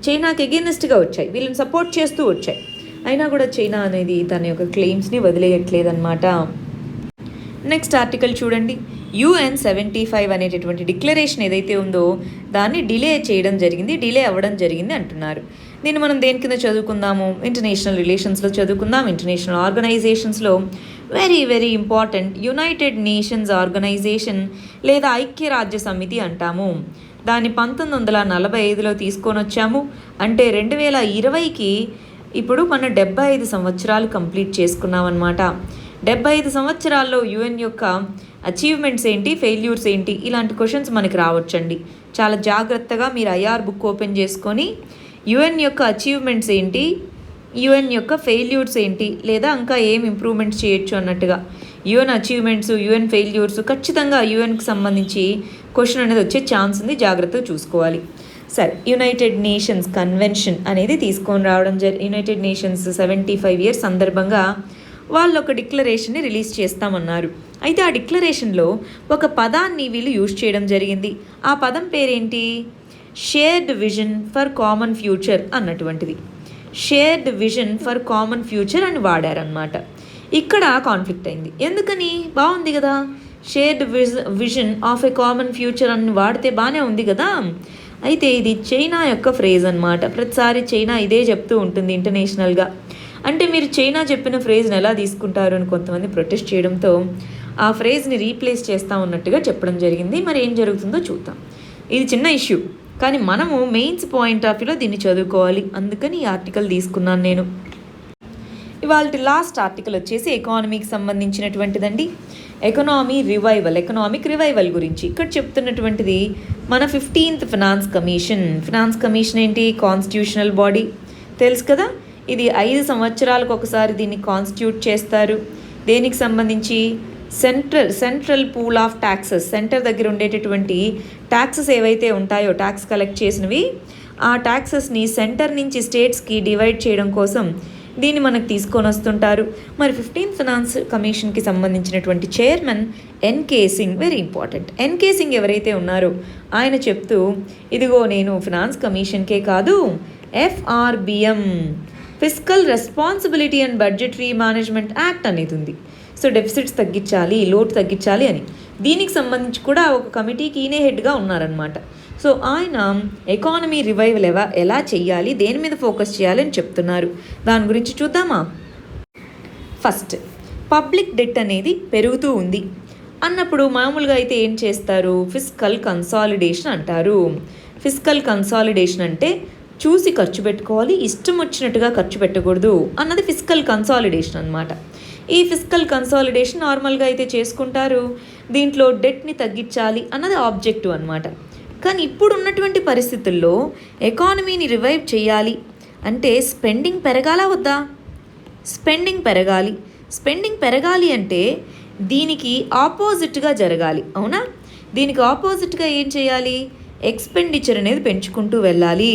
చైనాకి ఎగెయినెస్ట్గా వచ్చాయి, వీళ్ళని సపోర్ట్ చేస్తూ వచ్చాయి. అయినా కూడా చైనా అనేది తన యొక్క క్లెయిమ్స్ని వదిలేయట్లేదన్నమాట. నెక్స్ట్ ఆర్టికల్ చూడండి, UN 75 అనేటటువంటి డిక్లరేషన్ ఏదైతే ఉందో దాన్ని డిలే అవ్వడం జరిగింది అంటున్నారు. దీన్ని మనం దేని కింద చదువుకుందాము, ఇంటర్నేషనల్ రిలేషన్స్లో చదువుకుందాం. ఇంటర్నేషనల్ ఆర్గనైజేషన్స్లో very important United Nations organization లేదా ఐక్యరాజ్య సమితి అంటాము. దాన్ని 1945లో తీసుకొని వచ్చాము. అంటే 2020కి ఇప్పుడు మన 75 సంవత్సరాలు కంప్లీట్ చేసుకున్నాం అన్నమాట. 75 సంవత్సరాల్లో UN యొక్క అచీవ్మెంట్స్ ఏంటి, ఫెయిల్యూర్స్ ఏంటి, ఇలాంటి క్వశ్చన్స్ మనకి రావచ్చండి. చాలా జాగ్రత్తగా మీరు IR బుక్ ఓపెన్ చేసుకొని UN యొక్క అచీవ్మెంట్స్ ఏంటి, UN యొక్క ఫెయిల్యూర్స్ ఏంటి, లేదా ఇంకా ఏం ఇంప్రూవ్మెంట్స్ చేయొచ్చు అన్నట్టుగా UN అచీవ్మెంట్స్, UN ఫెయిల్యూర్స్, ఖచ్చితంగా UNకి సంబంధించి క్వశ్చన్ అనేది వచ్చే ఛాన్స్ ఉంది, జాగ్రత్తగా చూసుకోవాలి. సరే, యునైటెడ్ నేషన్స్ కన్వెన్షన్ అనేది తీసుకొని రావడం యునైటెడ్ నేషన్స్ 75 ఇయర్స్ సందర్భంగా వాళ్ళు ఒక డిక్లరేషన్ని రిలీజ్ చేస్తామన్నారు. అయితే ఆ డిక్లరేషన్లో ఒక పదాన్ని వీళ్ళు యూజ్ చేయడం జరిగింది. ఆ పదం పేరేంటి? Shared vision for common future అన్నటువంటిది. Shared vision for common future అని వాడారనమాట. ఇక్కడ కాన్ఫ్లిక్ట్ అయింది. ఎందుకని? బాగుంది కదా, shared vision of a common future అని వాడితే బాగానే ఉంది కదా. అయితే ఇది చైనా యొక్క ఫ్రేజ్ అనమాట. ప్రతిసారి చైనా ఇదే చెప్తూ ఉంటుంది ఇంటర్నేషనల్గా. అంటే మీరు చైనా చెప్పిన ఫ్రేజ్ని ఎలా తీసుకుంటారు అని కొంతమంది ప్రొటెస్ట్ చేయడంతో ఆ ఫ్రేజ్ని రీప్లేస్ చేస్తా ఉన్నట్టుగా చెప్పడం జరిగింది. మరి ఏం జరుగుతుందో చూద్దాం. ఇది చిన్న ఇష్యూ, కానీ మనము మెయిన్స్ పాయింట్ ఆఫ్ వ్యూలో దీన్ని చదువుకోవాలి. అందుకని ఈ ఆర్టికల్ తీసుకున్నాను నేను. ఇవాళ లాస్ట్ ఆర్టికల్ వచ్చేసి ఎకానమీకి సంబంధించినటువంటిదండి. ఎకనామిక్ రివైవల్ గురించి ఇక్కడ చెప్తున్నటువంటిది మన 15th ఫినాన్స్ కమిషన్ ఏంటి? కాన్స్టిట్యూషనల్ బాడీ, తెలుసు కదా. ఇది 5 సంవత్సరాలకు ఒకసారి దీన్ని కాన్స్టిట్యూట్ చేస్తారు. దేనికి సంబంధించి? Central pool of taxes, centre దగ్గర ఉండేటటువంటి ట్యాక్సెస్ ఏవైతే ఉంటాయో, ట్యాక్స్ కలెక్ట్ చేసినవి, ఆ ట్యాక్సెస్ని సెంటర్ నుంచి స్టేట్స్కి డివైడ్ చేయడం కోసం దీన్ని మనకు తీసుకొని వస్తుంటారు. మరి 15th ఫినాన్స్ కమిషన్కి సంబంధించినటువంటి chairman NK Singh, very important. NK Singh ఎవరైతే ఉన్నారో ఆయన చెప్తూ, ఇదిగో నేను ఫినాన్స్ కమిషన్కే కాదు FRBM fiscal responsibility and budgetary management act అనేది ఉంది. సో డెఫిసిట్స్ తగ్గించాలి, లోటు తగ్గించాలి అని. దీనికి సంబంధించి కూడా ఒక కమిటీకి ఈయనే హెడ్గా ఉన్నారనమాట. సో ఆయన ఎకానమీ రివైవల్ ఎలా చేయాలి, దేని మీద ఫోకస్ చేయాలి అని చెప్తున్నారు. దాని గురించి చూద్దామా? ఫస్ట్, పబ్లిక్ డెట్ అనేది పెరుగుతూ ఉంది అన్నప్పుడు మామూలుగా అయితే ఏం చేస్తారు? ఫిస్కల్ కన్సాలిడేషన్ అంటారు. ఫిస్కల్ కన్సాలిడేషన్ అంటే చూసి ఖర్చు పెట్టుకోవాలి, ఇష్టం వచ్చినట్టుగా ఖర్చు పెట్టకూడదు అన్నది ఫిస్కల్ కన్సాలిడేషన్ అనమాట. ఈ ఫిస్కల్ కన్సాలిడేషన్ నార్మల్గా అయితే చేసుకుంటారు. దీంట్లో డెట్ని తగ్గించాలి అన్నది ఆబ్జెక్టివ్ అనమాట. కానీ ఇప్పుడు ఉన్నటువంటి పరిస్థితుల్లో ఎకానమీని రివైవ్ చేయాలి అంటే స్పెండింగ్ పెరగాలా వద్దా? స్పెండింగ్ పెరగాలి. స్పెండింగ్ పెరగాలి అంటే దీనికి ఆపోజిట్గా జరగాలి, అవునా? దీనికి ఆపోజిట్గా ఏం చేయాలి? ఎక్స్పెండిచర్ అనేది పెంచుకుంటూ వెళ్ళాలి.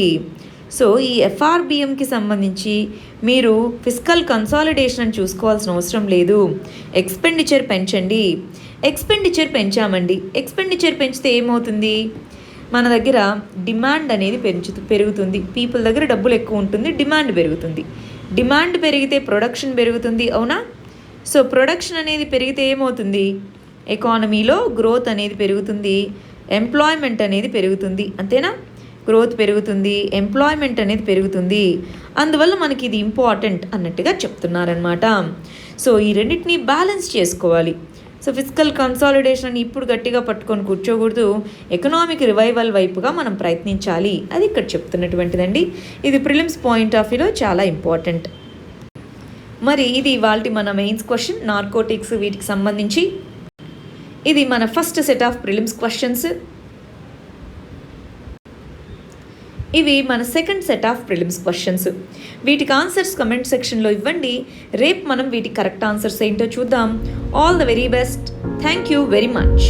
సో ఈ ఎఫ్ఆర్బిఎంకి సంబంధించి మీరు ఫిస్కల్ కన్సాలిడేషన్ అని చూసుకోవాల్సిన అవసరం లేదు. ఎక్స్పెండిచర్ పెంచండి. ఎక్స్పెండిచర్ పెంచామండి. ఎక్స్పెండిచర్ పెంచితే ఏమవుతుంది? మన దగ్గర డిమాండ్ అనేది పెరుగుతుంది. పీపుల్ దగ్గర డబ్బులు ఎక్కువ ఉంటుంది, డిమాండ్ పెరుగుతుంది. డిమాండ్ పెరిగితే ప్రొడక్షన్ పెరుగుతుంది, అవునా? సో ప్రొడక్షన్ అనేది పెరిగితే ఏమవుతుంది? ఎకానమీలో గ్రోత్ అనేది పెరుగుతుంది, ఎంప్లాయ్మెంట్ అనేది పెరుగుతుంది, అంతేనా? గ్రోత్ పెరుగుతుంది, ఎంప్లాయ్మెంట్ అనేది పెరుగుతుంది. అందువల్ల మనకి ఇది ఇంపార్టెంట్ అన్నట్టుగా చెప్తున్నారనమాట. సో ఈ రెండింటిని బ్యాలెన్స్ చేసుకోవాలి. సో ఫిస్కల్ కన్సాలిడేషన్ అని ఇప్పుడు గట్టిగా పట్టుకొని కూర్చోకూడదు. ఎకనామిక్ రివైవల్ వైపుగా మనం ప్రయత్నించాలి, అది ఇక్కడ చెప్తున్నటువంటిదండి. ఇది ప్రిలిమ్స్ పాయింట్ ఆఫ్ వ్యూలో చాలా ఇంపార్టెంట్. మరి ఇది ఇవాల్టి మన మెయిన్స్ క్వశ్చన్, నార్కోటిక్స్ వీటికి సంబంధించి. ఇది మన first set of prelims questions. ఇవి మన second set of prelims questions. వీటికి ఆన్సర్స్ కమెంట్ సెక్షన్లో ఇవ్వండి. రేపు మనం వీటికి కరెక్ట్ ఆన్సర్స్ ఏంటో చూద్దాం. All the very best. Thank you very much.